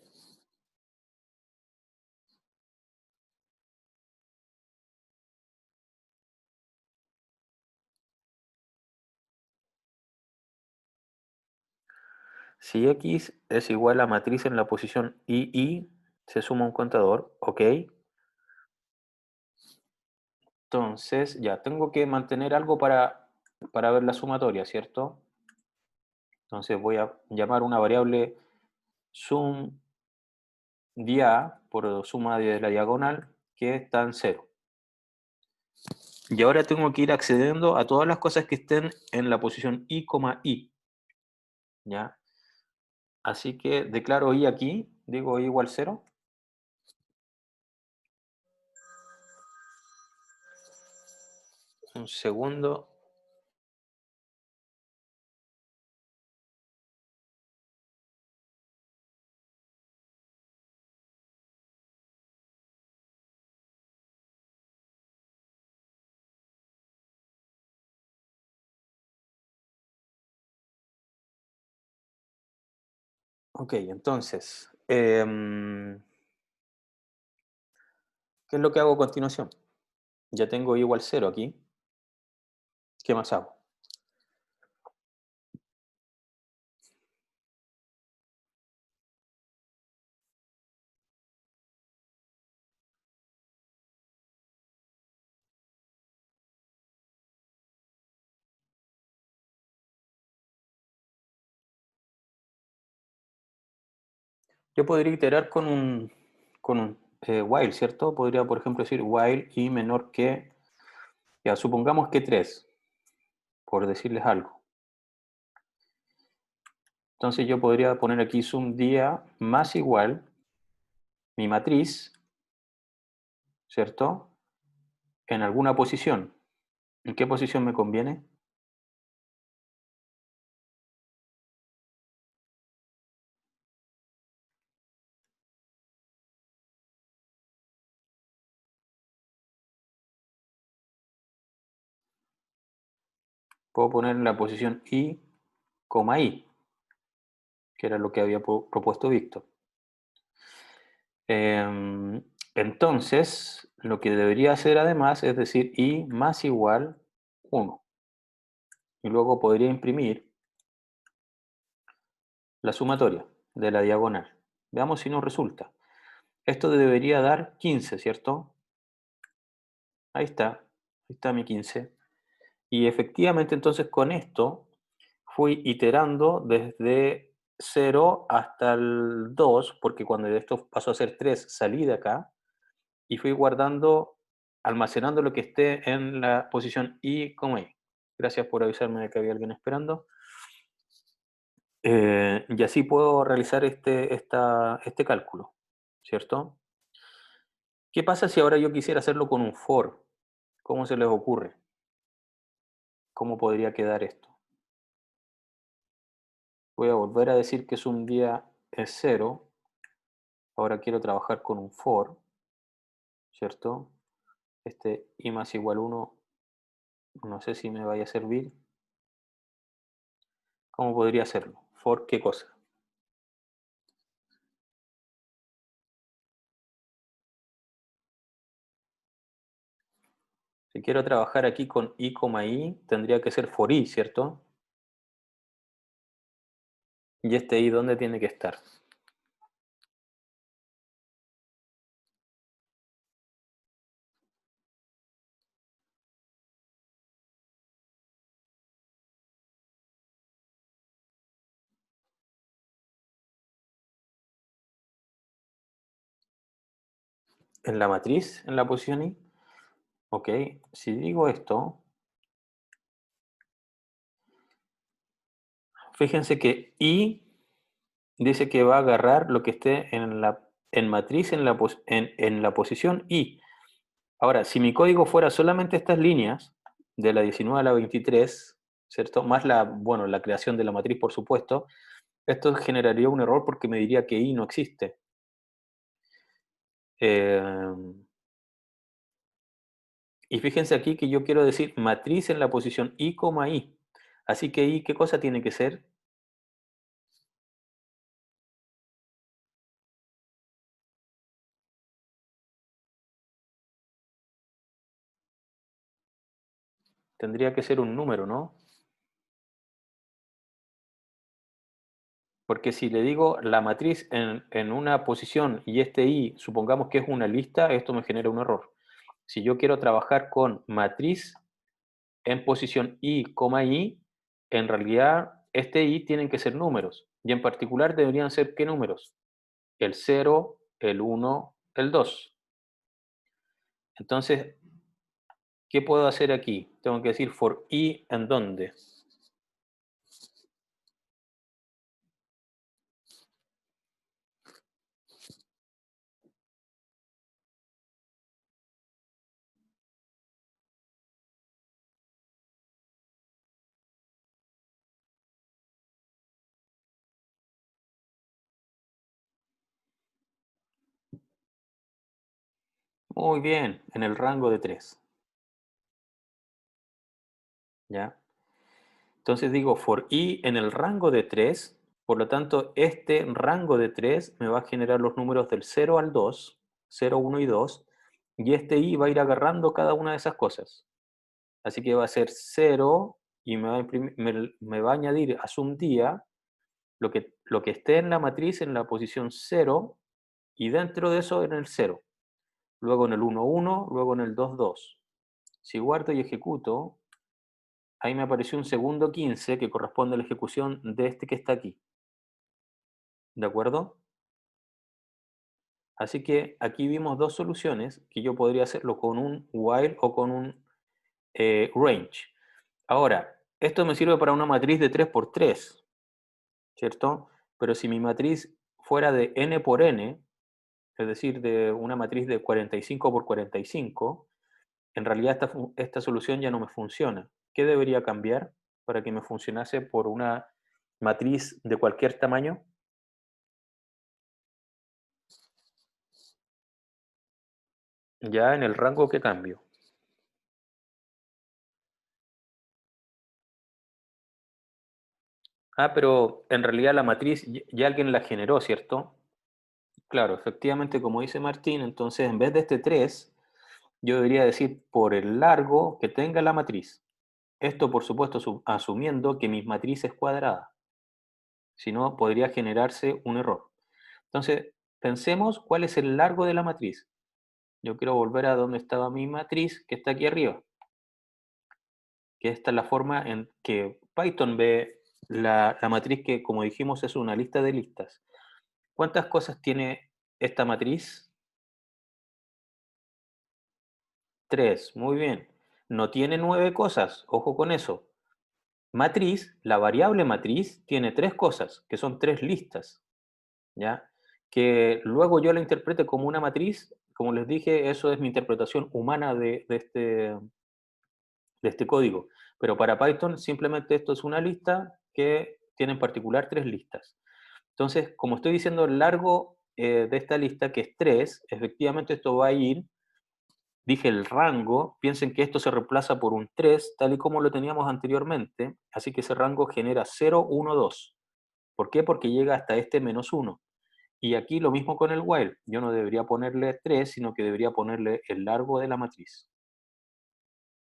Si X es igual a matriz en la posición II, se suma un contador, ¿ok? Entonces, ya, tengo que mantener algo para ver la sumatoria, ¿cierto? Entonces voy a llamar una variable sum dia por suma de la diagonal, que está en 0. Y ahora tengo que ir accediendo a todas las cosas que estén en la posición I, I, ¿ya? Así que declaro I aquí, digo I igual 0. Un segundo. Ok, entonces, ¿qué es lo que hago a continuación? Ya tengo I igual 0 aquí. ¿Qué más hago? Yo podría iterar con un while, ¿cierto? Podría, por ejemplo, decir while I menor que, ya, supongamos que 3, por decirles algo. Entonces yo podría poner aquí sum día más igual mi matriz, ¿cierto? En alguna posición. ¿En qué posición me conviene? Puedo poner en la posición I, I, que era lo que había propuesto Víctor. Entonces, lo que debería hacer además es decir I más igual 1. Y luego podría imprimir la sumatoria de la diagonal. Veamos si nos resulta. Esto debería dar 15, ¿cierto? Ahí está mi 15. Y efectivamente entonces con esto fui iterando desde 0 hasta el 2, porque cuando esto pasó a ser 3 salí de acá y fui guardando, almacenando lo que esté en la posición I como I. Gracias por avisarme de que había alguien esperando. Y así puedo realizar este cálculo, ¿cierto? ¿Qué pasa si ahora yo quisiera hacerlo con un for? ¿Cómo se les ocurre? ¿Cómo podría quedar esto? Voy a volver a decir que sum día es 0. Ahora quiero trabajar con un for, ¿cierto? Este I más igual 1, no sé si me vaya a servir. ¿Cómo podría hacerlo? ¿For qué cosa? Si quiero trabajar aquí con I, I, tendría que ser for I, ¿cierto? ¿Y este I dónde tiene que estar? ¿En la matriz? ¿En la posición I? Ok, si digo esto, fíjense que I dice que va a agarrar lo que esté en matriz en la posición I. Ahora, si mi código fuera solamente estas líneas, de la 19 a la 23, ¿cierto? Más bueno, la creación de la matriz, por supuesto, esto generaría un error porque me diría que I no existe. Eh, Y fíjense aquí que yo quiero decir matriz en la posición i, i. Así que i, ¿qué cosa tiene que ser? Tendría que ser un número, ¿no? Porque si le digo la matriz en una posición y este i, supongamos que es una lista, esto me genera un error. Si yo quiero trabajar con matriz en posición i, i, en realidad este i tienen que ser números. Y en particular deberían ser ¿qué números? El 0, el 1, el 2. Entonces, ¿qué puedo hacer aquí? Tengo que decir for i en dónde. Muy bien, en el rango de 3. ¿Ya? Entonces digo for i en el rango de 3, por lo tanto este rango de 3 me va a generar los números del 0 al 2, 0, 1 y 2, y este i va a ir agarrando cada una de esas cosas. Así que va a ser 0 y me va a añadir a sum día lo que esté en la matriz en la posición 0 y dentro de eso en el 0. Luego en el 1, 1, luego en el 2, 2. Si guardo y ejecuto, ahí me apareció un segundo 15 que corresponde a la ejecución de este que está aquí. ¿De acuerdo? Así que aquí vimos dos soluciones que yo podría hacerlo con un while o con un range. Ahora, esto me sirve para una matriz de 3 por 3, ¿cierto? Pero si mi matriz fuera de n por n, es decir, de una matriz de 45 por 45, en realidad esta solución ya no me funciona. ¿Qué debería cambiar para que me funcionase por una matriz de cualquier tamaño? Ya en el rango que cambio. Ah, pero en realidad la matriz ya alguien la generó, ¿cierto? Claro, efectivamente, como dice Martín, entonces en vez de este 3, yo debería decir por el largo que tenga la matriz. Esto, por supuesto, asumiendo que mi matriz es cuadrada. Si no, podría generarse un error. Entonces, pensemos cuál es el largo de la matriz. Yo quiero volver a donde estaba mi matriz, que está aquí arriba, que esta es la forma en que Python ve la matriz que, como dijimos, es una lista de listas. ¿Cuántas cosas tiene esta matriz? 3, muy bien. No tiene 9 cosas, ojo con eso. Matriz, la variable matriz, tiene 3 cosas, que son 3 listas, ¿ya? Que luego yo la interprete como una matriz, como les dije, eso es mi interpretación humana de este código. Pero para Python simplemente esto es una lista que tiene en particular 3 listas. Entonces, como estoy diciendo el largo de esta lista, que es 3, efectivamente esto va a ir, dije el rango, piensen que esto se reemplaza por un 3, tal y como lo teníamos anteriormente, así que ese rango genera 0, 1, 2. ¿Por qué? Porque llega hasta este menos 1. Y aquí lo mismo con el while, yo no debería ponerle 3, sino que debería ponerle el largo de la matriz.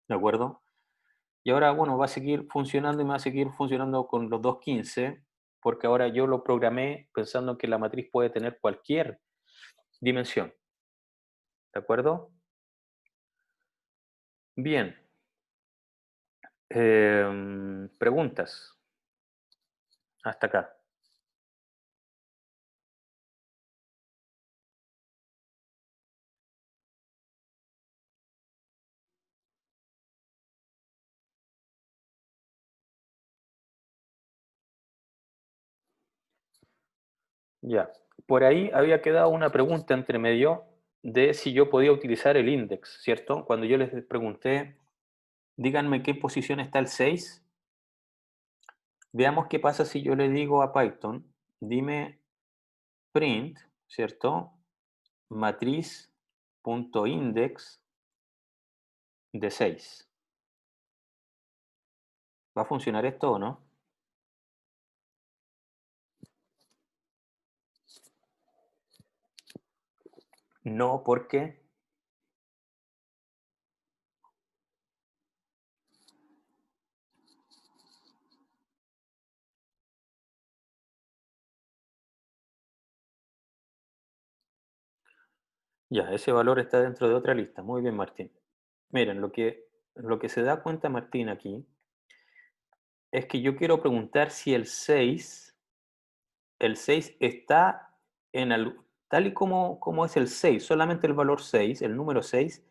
¿De acuerdo? Y ahora, bueno, va a seguir funcionando y me va a seguir funcionando con los 215, porque ahora yo lo programé pensando que la matriz puede tener cualquier dimensión. ¿De acuerdo? Bien. Preguntas hasta acá. Ya. Por ahí había quedado una pregunta entre medio de si yo podía utilizar el index, ¿cierto? Cuando yo les pregunté, díganme qué posición está el 6, veamos qué pasa si yo le digo a Python, dime print, ¿cierto? Matriz.index de 6. ¿Va a funcionar esto o no? No, porque ya, ese valor está dentro de otra lista. Muy bien, Martín. Miren, lo que se da cuenta Martín aquí es que yo quiero preguntar si el seis está tal y como es el 6, solamente el valor 6, el número 6,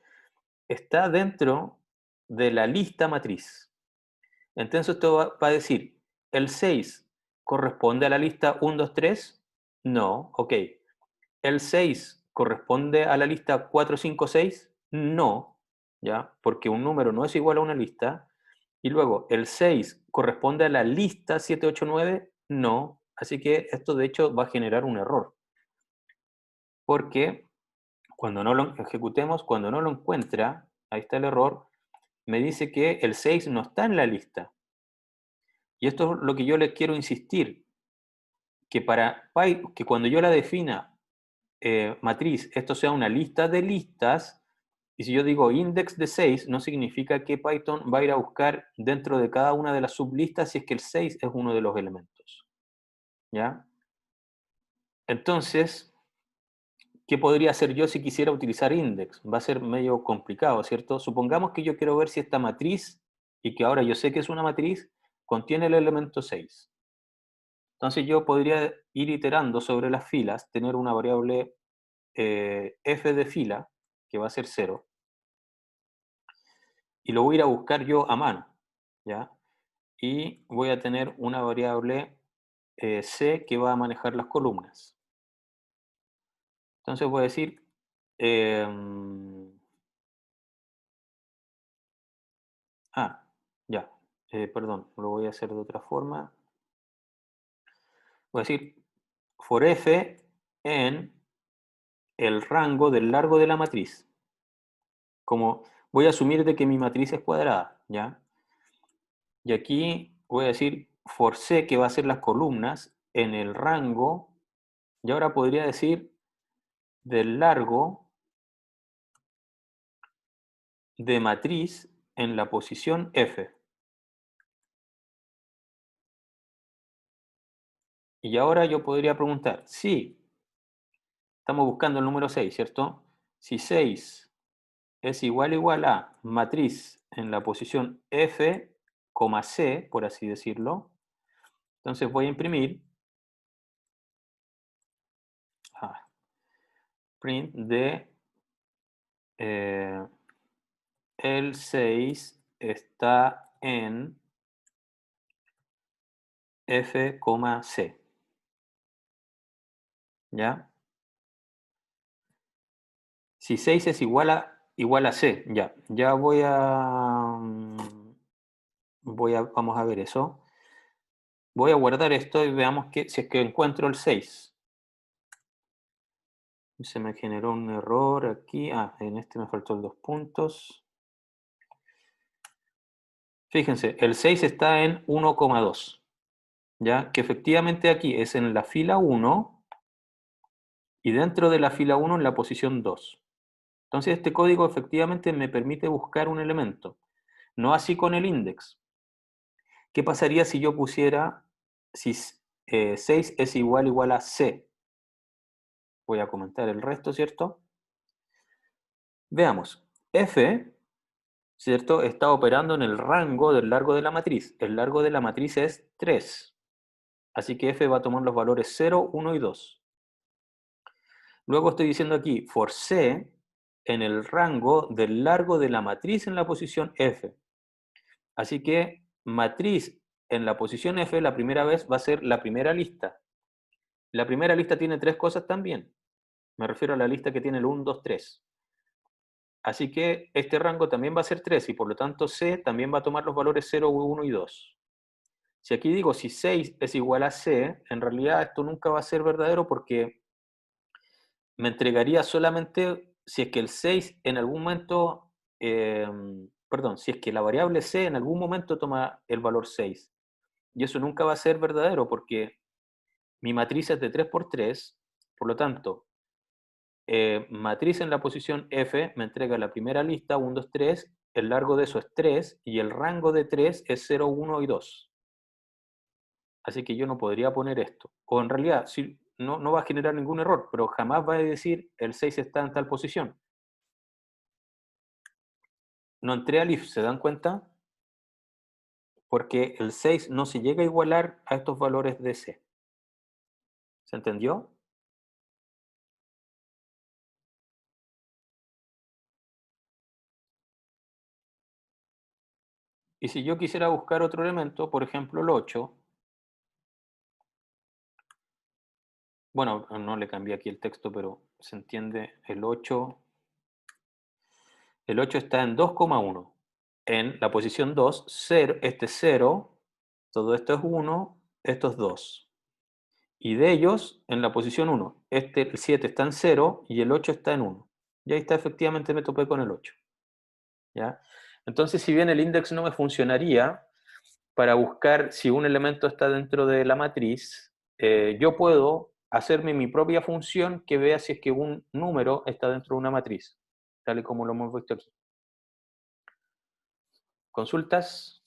está dentro de la lista matriz. Entonces esto va a decir, ¿el 6 corresponde a la lista 1, 2, 3? No, ok. ¿El 6 corresponde a la lista 4, 5, 6? No, ¿ya? Porque un número no es igual a una lista. Y luego, ¿el 6 corresponde a la lista 7, 8, 9? No. Así que esto de hecho va a generar un error. Porque cuando no lo ejecutemos, cuando no lo encuentra, ahí está el error, me dice que el 6 no está en la lista. Y esto es lo que yo les quiero insistir, que cuando yo la defina matriz, esto sea una lista de listas, y si yo digo index de 6, no significa que Python va a ir a buscar dentro de cada una de las sublistas si es que el 6 es uno de los elementos. ¿Ya? Entonces, ¿qué podría hacer yo si quisiera utilizar index? Va a ser medio complicado, ¿cierto? Supongamos que yo quiero ver si esta matriz, y que ahora yo sé que es una matriz, contiene el elemento 6. Entonces yo podría ir iterando sobre las filas, tener una variable f de fila, que va a ser 0, y lo voy a ir a buscar yo a mano, ¿ya? Y voy a tener una variable c que va a manejar las columnas. Entonces voy a decir, ya, perdón, lo voy a hacer de otra forma. Voy a decir for f en el rango del largo de la matriz. Como voy a asumir de que mi matriz es cuadrada, ¿ya? Y aquí voy a decir for c, que va a ser las columnas, en el rango, y ahora podría decir del largo de matriz en la posición F. Y ahora yo podría preguntar, si estamos buscando el número 6, ¿cierto? Si 6 es igual a matriz en la posición F, C, por así decirlo, entonces voy a imprimir print de el 6 está en F, C. ¿Ya? Si 6 es igual a C, ya vamos a ver eso. Voy a guardar esto y veamos si es que encuentro el 6. Se me generó un error aquí. En este me faltó el 2 puntos. Fíjense, el 6 está en 1,2. ¿Ya? Que efectivamente aquí es en la fila 1 y dentro de la fila 1 en la posición 2. Entonces este código efectivamente me permite buscar un elemento. No así con el index. ¿Qué pasaría si yo pusiera si 6 es igual a C? Voy a comentar el resto, ¿cierto? Veamos. F, ¿cierto? Está operando en el rango del largo de la matriz. El largo de la matriz es 3. Así que F va a tomar los valores 0, 1 y 2. Luego estoy diciendo aquí for C en el rango del largo de la matriz en la posición F. Así que matriz en la posición F la primera vez va a ser la primera lista. La primera lista tiene 3 cosas también. Me refiero a la lista que tiene el 1, 2, 3. Así que este rango también va a ser 3 y por lo tanto C también va a tomar los valores 0, 1 y 2. Si aquí digo si 6 es igual a C, en realidad esto nunca va a ser verdadero porque me entregaría solamente si es que el 6 en algún momento perdón, si es que la variable c en algún momento toma el valor 6, y eso nunca va a ser verdadero porque mi matriz es de 3 por 3, por lo tanto, matriz en la posición F me entrega la primera lista, 1, 2, 3, el largo de eso es 3, y el rango de 3 es 0, 1 y 2. Así que yo no podría poner esto. O en realidad, sí, no va a generar ningún error, pero jamás va a decir el 6 está en tal posición. No entré al if, ¿se dan cuenta? Porque el 6 no se llega a igualar a estos valores de C. ¿Se entendió? Y si yo quisiera buscar otro elemento, por ejemplo el 8, bueno, no le cambié aquí el texto, pero se entiende, el 8 está en 2,1. En la posición 2, 0, este es 0, todo esto es 1, esto es 2. Y de ellos, en la posición 1, el 7 está en 0 y el 8 está en 1. Y ahí está, efectivamente me topé con el 8. ¿Ya? Entonces, si bien el index no me funcionaría para buscar si un elemento está dentro de la matriz, yo puedo hacerme mi propia función que vea si es que un número está dentro de una matriz, tal y como lo hemos visto aquí. ¿Consultas?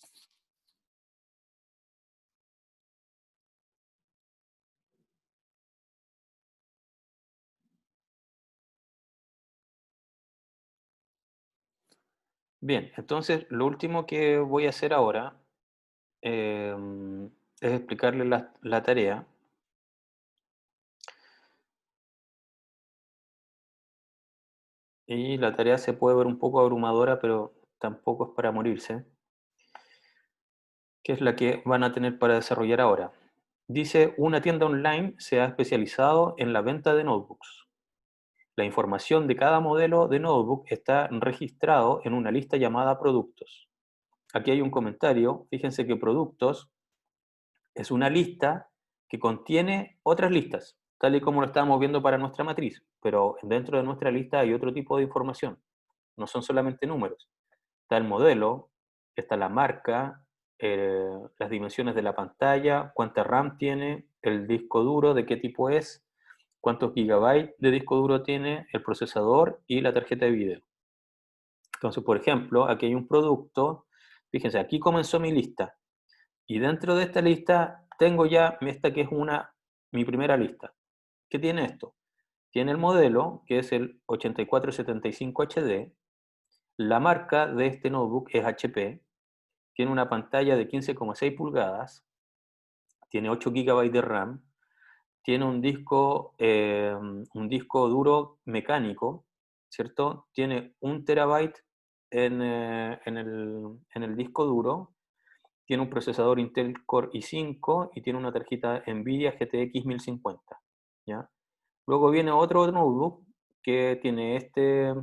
Bien, entonces lo último que voy a hacer ahora eh, es explicarle la tarea. Y la tarea se puede ver un poco abrumadora, pero tampoco es para morirse, que es la que van a tener para desarrollar ahora. Dice, una tienda online se ha especializado en la venta de notebooks. La información de cada modelo de notebook está registrado en una lista llamada productos. Aquí hay un comentario, fíjense que productos es una lista que contiene otras listas, tal y como lo estábamos viendo para nuestra matriz, pero dentro de nuestra lista hay otro tipo de información, no son solamente números. Está el modelo, está la marca, las dimensiones de la pantalla, cuánta RAM tiene, el disco duro, de qué tipo es, cuántos gigabytes de disco duro tiene, el procesador y la tarjeta de video. Entonces, por ejemplo, aquí hay un producto, fíjense, aquí comenzó mi lista y dentro de esta lista tengo ya esta que es mi primera lista. ¿Qué tiene esto? Tiene el modelo, que es el 8475HD, la marca de este notebook es HP, tiene una pantalla de 15,6 pulgadas, tiene 8 GB de RAM, tiene un disco duro mecánico, ¿cierto? Tiene 1 TB en el disco duro, tiene un procesador Intel Core i5 y tiene una tarjeta Nvidia GTX 1050, ¿ya? Luego viene otro notebook que tiene este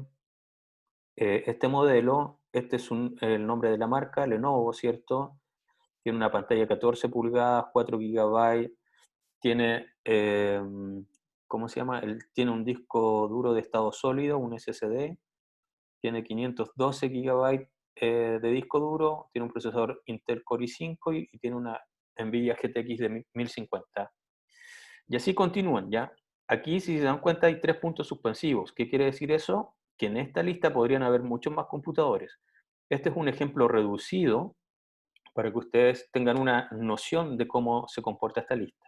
modelo, este es el nombre de la marca, Lenovo, ¿cierto? Tiene una pantalla de 14 pulgadas, 4 GB, tiene, ¿cómo se llama? Tiene un disco duro de estado sólido, un SSD, tiene 512 GB de disco duro, tiene un procesador Intel Core i5 y tiene una Nvidia GTX de 1050. Y así continúan, ¿ya? Aquí, si se dan cuenta, hay 3 puntos suspensivos. ¿Qué quiere decir eso? Que en esta lista podrían haber muchos más computadores. Este es un ejemplo reducido para que ustedes tengan una noción de cómo se comporta esta lista.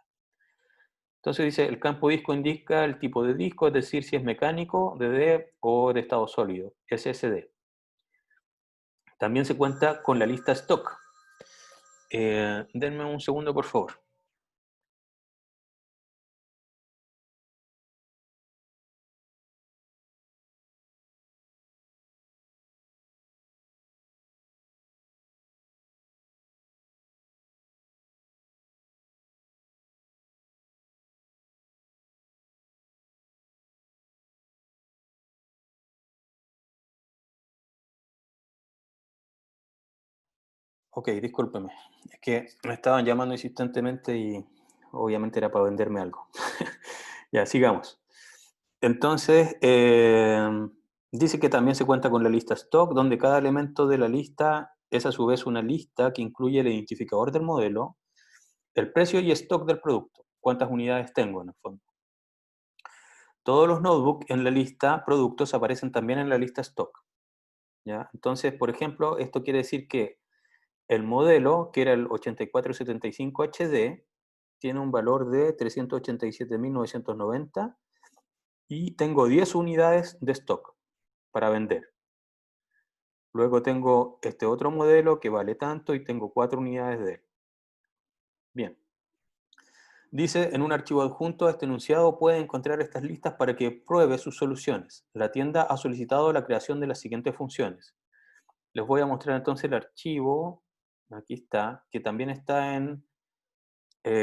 Entonces dice, el campo disco indica el tipo de disco, es decir, si es mecánico, DD o de estado sólido, SSD. También se cuenta con la lista stock. Denme un segundo, por favor. Ok, discúlpeme. Es que me estaban llamando insistentemente y obviamente era para venderme algo. Ya, sigamos. Entonces, Dice que también se cuenta con la lista stock, donde cada elemento de la lista es a su vez una lista que incluye el identificador del modelo, el precio y stock del producto. ¿Cuántas unidades tengo en el fondo? Todos los notebooks en la lista productos aparecen también en la lista stock, ¿ya? Entonces, por ejemplo, esto quiere decir que el modelo, que era el 8475 HD, tiene un valor de 387.990 y tengo 10 unidades de stock para vender. Luego tengo este otro modelo que vale tanto y tengo 4 unidades de él. Bien. Dice, en un archivo adjunto a este enunciado puede encontrar estas listas para que pruebe sus soluciones. La tienda ha solicitado la creación de las siguientes funciones. Les voy a mostrar entonces el archivo, aquí está, que también está en,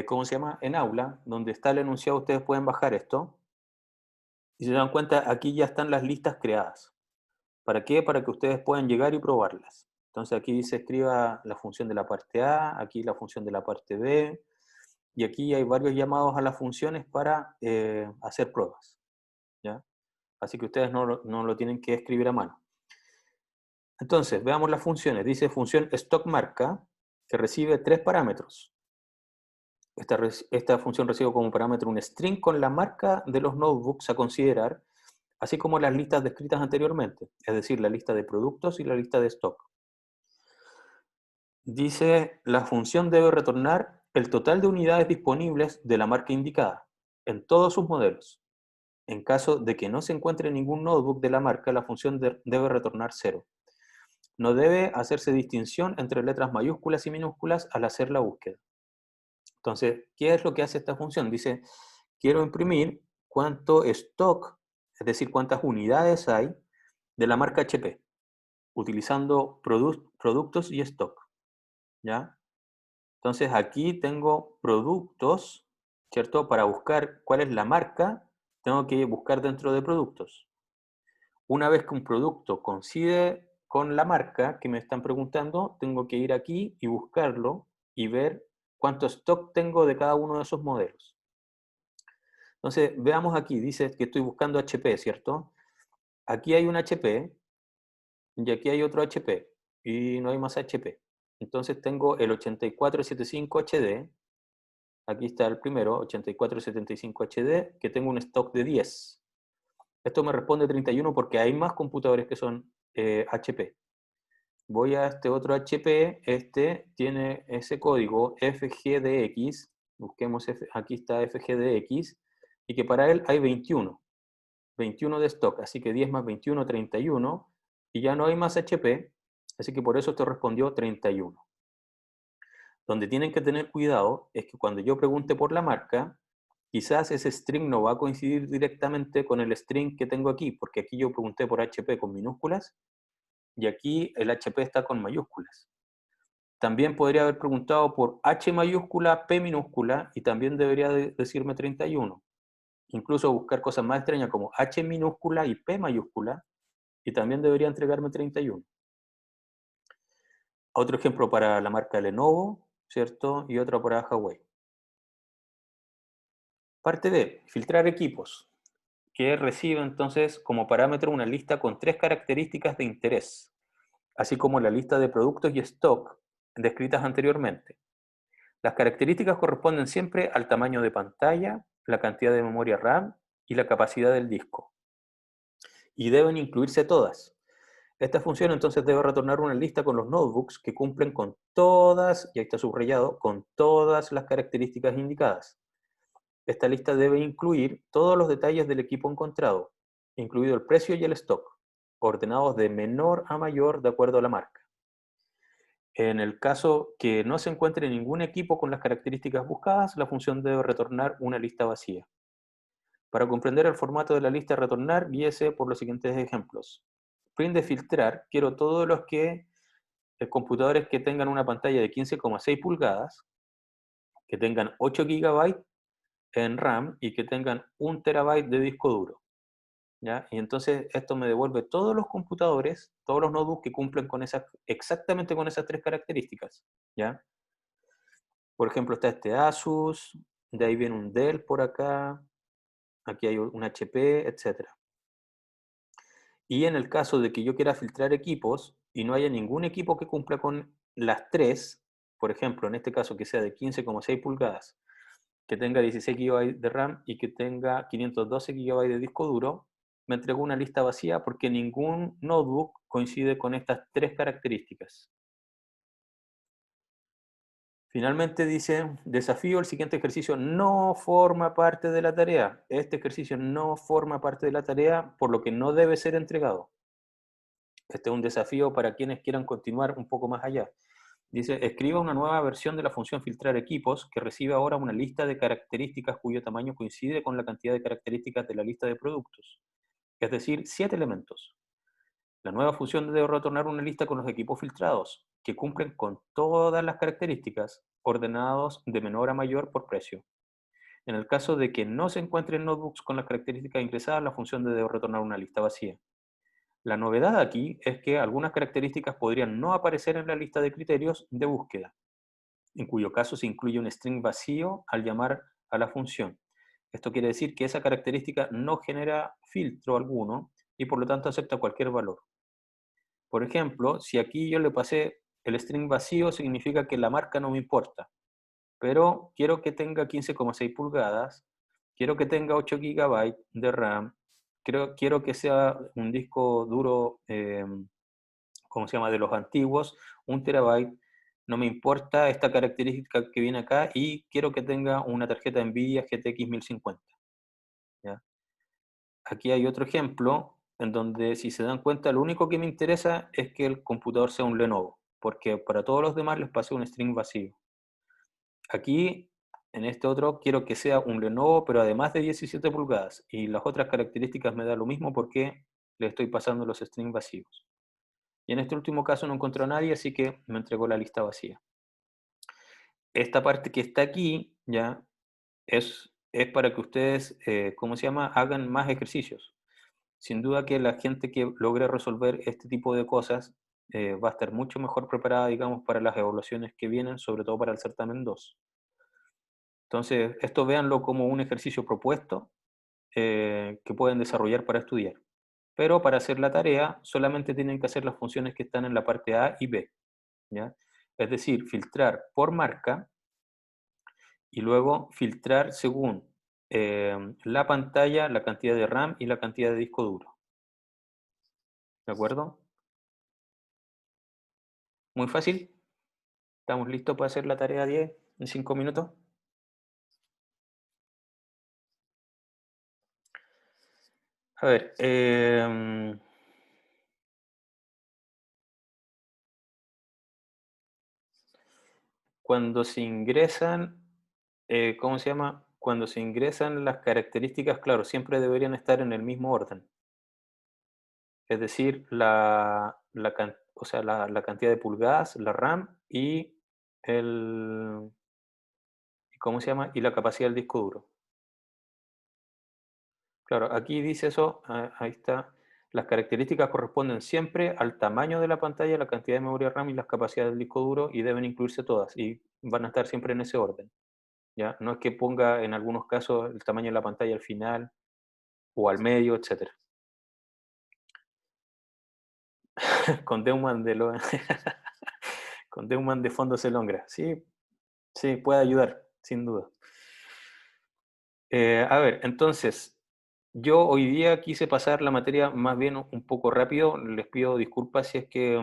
¿cómo se llama? En Aula, donde está el enunciado, ustedes pueden bajar esto. Y si se dan cuenta, aquí ya están las listas creadas. ¿Para qué? Para que ustedes puedan llegar y probarlas. Entonces aquí dice escriba la función de la parte A, aquí la función de la parte B, y aquí hay varios llamados a las funciones para hacer pruebas, ¿ya? Así que ustedes no lo tienen que escribir a mano. Entonces, veamos las funciones. Dice función stock marca, que recibe 3 parámetros. Esta función recibe como parámetro un string con la marca de los notebooks a considerar, así como las listas descritas anteriormente, es decir, la lista de productos y la lista de stock. Dice, la función debe retornar el total de unidades disponibles de la marca indicada, en todos sus modelos. En caso de que no se encuentre ningún notebook de la marca, la función debe retornar 0. No debe hacerse distinción entre letras mayúsculas y minúsculas al hacer la búsqueda. Entonces, ¿qué es lo que hace esta función? Dice, quiero imprimir cuánto stock, es decir, cuántas unidades hay de la marca HP, utilizando productos y stock, ¿ya? Entonces, aquí tengo productos, ¿cierto? Para buscar cuál es la marca, tengo que buscar dentro de productos. Una vez que un producto coincide con la marca que me están preguntando, tengo que ir aquí y buscarlo y ver cuánto stock tengo de cada uno de esos modelos. Entonces, veamos aquí, dice que estoy buscando HP, ¿cierto? Aquí hay un HP y aquí hay otro HP y no hay más HP. Entonces tengo el 8475 HD, aquí está el primero, 8475 HD, que tengo un stock de 10. Esto me responde 31 porque hay más computadores que son HP. Voy a este otro HP, este tiene ese código FGDX, busquemos, aquí está FGDX, y que para él hay 21 de stock, así que 10 más 21, 31, y ya no hay más HP, así que por eso esto respondió 31. Donde tienen que tener cuidado es que cuando yo pregunte por la marca, quizás ese string no va a coincidir directamente con el string que tengo aquí, porque aquí yo pregunté por HP con minúsculas, y aquí el HP está con mayúsculas. También podría haber preguntado por H mayúscula, P minúscula, y también debería decirme 31. Incluso buscar cosas más extrañas como H minúscula y P mayúscula, y también debería entregarme 31. Otro ejemplo para la marca Lenovo, ¿cierto? Y otro para Huawei. Parte B, filtrar equipos, que recibe entonces como parámetro una lista con 3 características de interés, así como la lista de productos y stock descritas anteriormente. Las características corresponden siempre al tamaño de pantalla, la cantidad de memoria RAM y la capacidad del disco. Y deben incluirse todas. Esta función entonces debe retornar una lista con los notebooks que cumplen con todas, y ahí está subrayado, con todas las características indicadas. Esta lista debe incluir todos los detalles del equipo encontrado, incluido el precio y el stock, ordenados de menor a mayor de acuerdo a la marca. En el caso que no se encuentre ningún equipo con las características buscadas, la función debe retornar una lista vacía. Para comprender el formato de la lista a retornar, guíese por los siguientes ejemplos. Print de filtrar, quiero todos los computadores que tengan una pantalla de 15,6 pulgadas, que tengan 8 GB en RAM y que tengan 1 TB de disco duro, ¿ya? Y entonces esto me devuelve todos los computadores, todos los notebooks que cumplen con exactamente con esas 3 características, ¿ya? Por ejemplo, está este Asus, de ahí viene un Dell por acá, aquí hay un HP, etc. Y en el caso de que yo quiera filtrar equipos y no haya ningún equipo que cumpla con las tres, por ejemplo, en este caso que sea de 15,6 pulgadas, que tenga 16 GB de RAM y que tenga 512 GB de disco duro, me entregó una lista vacía porque ningún notebook coincide con estas tres características. Finalmente dice, desafío, el siguiente ejercicio no forma parte de la tarea. Este ejercicio no forma parte de la tarea, por lo que no debe ser entregado. Este es un desafío para quienes quieran continuar un poco más allá. Dice, escriba una nueva versión de la función filtrar equipos que recibe ahora una lista de características cuyo tamaño coincide con la cantidad de características de la lista de productos. Es decir, 7 elementos. La nueva función debe retornar una lista con los equipos filtrados, que cumplen con todas las características, ordenados de menor a mayor por precio. En el caso de que no se encuentren notebooks con las características ingresadas, la función debe retornar una lista vacía. La novedad aquí es que algunas características podrían no aparecer en la lista de criterios de búsqueda, en cuyo caso se incluye un string vacío al llamar a la función. Esto quiere decir que esa característica no genera filtro alguno y por lo tanto acepta cualquier valor. Por ejemplo, si aquí yo le pasé el string vacío, significa que la marca no me importa, pero quiero que tenga 15,6 pulgadas, quiero que tenga 8 GB de RAM, quiero que sea un disco duro, ¿cómo se llama?, de los antiguos, 1 TB, no me importa esta característica que viene acá y quiero que tenga una tarjeta NVIDIA GTX 1050. ¿Ya? Aquí hay otro ejemplo en donde, si se dan cuenta, lo único que me interesa es que el computador sea un Lenovo, porque para todos los demás les pasé un string vacío. Aquí, en este otro, quiero que sea un Lenovo, pero además de 17 pulgadas, y las otras características me da lo mismo porque le estoy pasando los strings vacíos. Y en este último caso no encontró a nadie, así que me entregó la lista vacía. Esta parte que está aquí, ya, es para que ustedes, ¿cómo se llama?, hagan más ejercicios. Sin duda que la gente que logre resolver este tipo de cosas va a estar mucho mejor preparada, digamos, para las evaluaciones que vienen, sobre todo para el certamen 2. Entonces, esto véanlo como un ejercicio propuesto que pueden desarrollar para estudiar. Pero para hacer la tarea solamente tienen que hacer las funciones que están en la parte A y B, ¿ya? Es decir, filtrar por marca y luego filtrar según la pantalla, la cantidad de RAM y la cantidad de disco duro. ¿De acuerdo? Muy fácil. ¿Estamos listos para hacer la tarea 10 en 5 minutos? A ver, cuando se ingresan, ¿cómo se llama? Cuando se ingresan las características, claro, siempre deberían estar en el mismo orden. Es decir, o sea, la cantidad de pulgadas, la RAM y el, ¿cómo se llama? Y la capacidad del disco duro. Claro, aquí dice eso, ahí está. Las características corresponden siempre al tamaño de la pantalla, la cantidad de memoria RAM y las capacidades del disco duro y deben incluirse todas y van a estar siempre en ese orden. ¿Ya? No es que ponga en algunos casos el tamaño de la pantalla al final o al medio, etcétera. Con Deuman con Deuman de fondo se logra. Sí, sí, puede ayudar, sin duda. A ver, entonces, yo hoy día quise pasar la materia más bien un poco rápido. Les pido disculpas si es que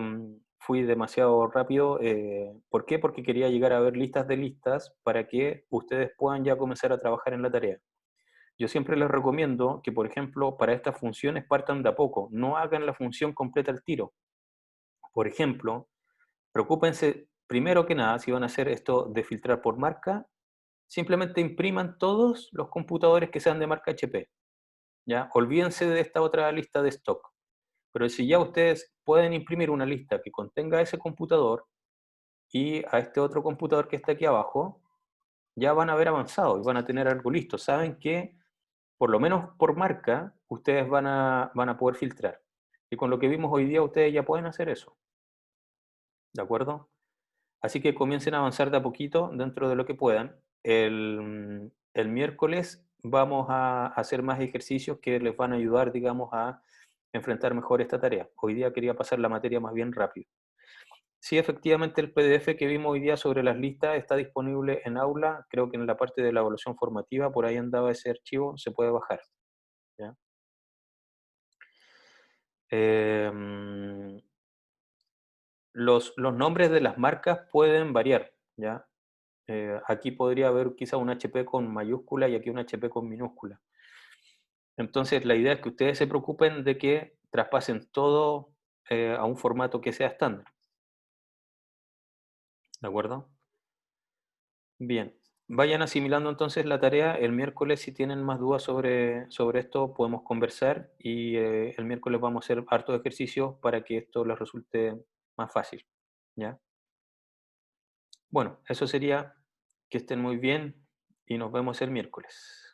fui demasiado rápido. ¿Por qué? Porque quería llegar a ver listas de listas para que ustedes puedan ya comenzar a trabajar en la tarea. Yo siempre les recomiendo que, por ejemplo, para estas funciones partan de a poco. No hagan la función completa al tiro. Por ejemplo, preocúpense primero que nada, si van a hacer esto de filtrar por marca, simplemente impriman todos los computadores que sean de marca HP. ¿Ya? Olvídense de esta otra lista de stock. Pero si ya ustedes pueden imprimir una lista que contenga ese computador y a este otro computador que está aquí abajo, ya van a haber avanzado y van a tener algo listo. Saben que, por lo menos por marca, ustedes van a poder filtrar. Y con lo que vimos hoy día, ustedes ya pueden hacer eso. ¿De acuerdo? Así que comiencen a avanzar de a poquito dentro de lo que puedan. El miércoles vamos a hacer más ejercicios que les van a ayudar, digamos, a enfrentar mejor esta tarea. Hoy día quería pasar la materia más bien rápido. Sí, efectivamente el PDF que vimos hoy día sobre las listas está disponible en aula, creo que en la parte de la evaluación formativa, por ahí andaba ese archivo, se puede bajar. ¿Ya? Em, los nombres de las marcas pueden variar, ¿ya? Aquí podría haber quizá un HP con mayúscula y aquí un HP con minúscula. Entonces, la idea es que ustedes se preocupen de que traspasen todo a un formato que sea estándar, ¿de acuerdo? Bien, vayan asimilando entonces la tarea. El miércoles, si tienen más dudas sobre esto, podemos conversar y el miércoles vamos a hacer hartos ejercicios para que esto les resulte más fácil, ¿ya? Bueno, eso sería. Que estén muy bien y nos vemos el miércoles.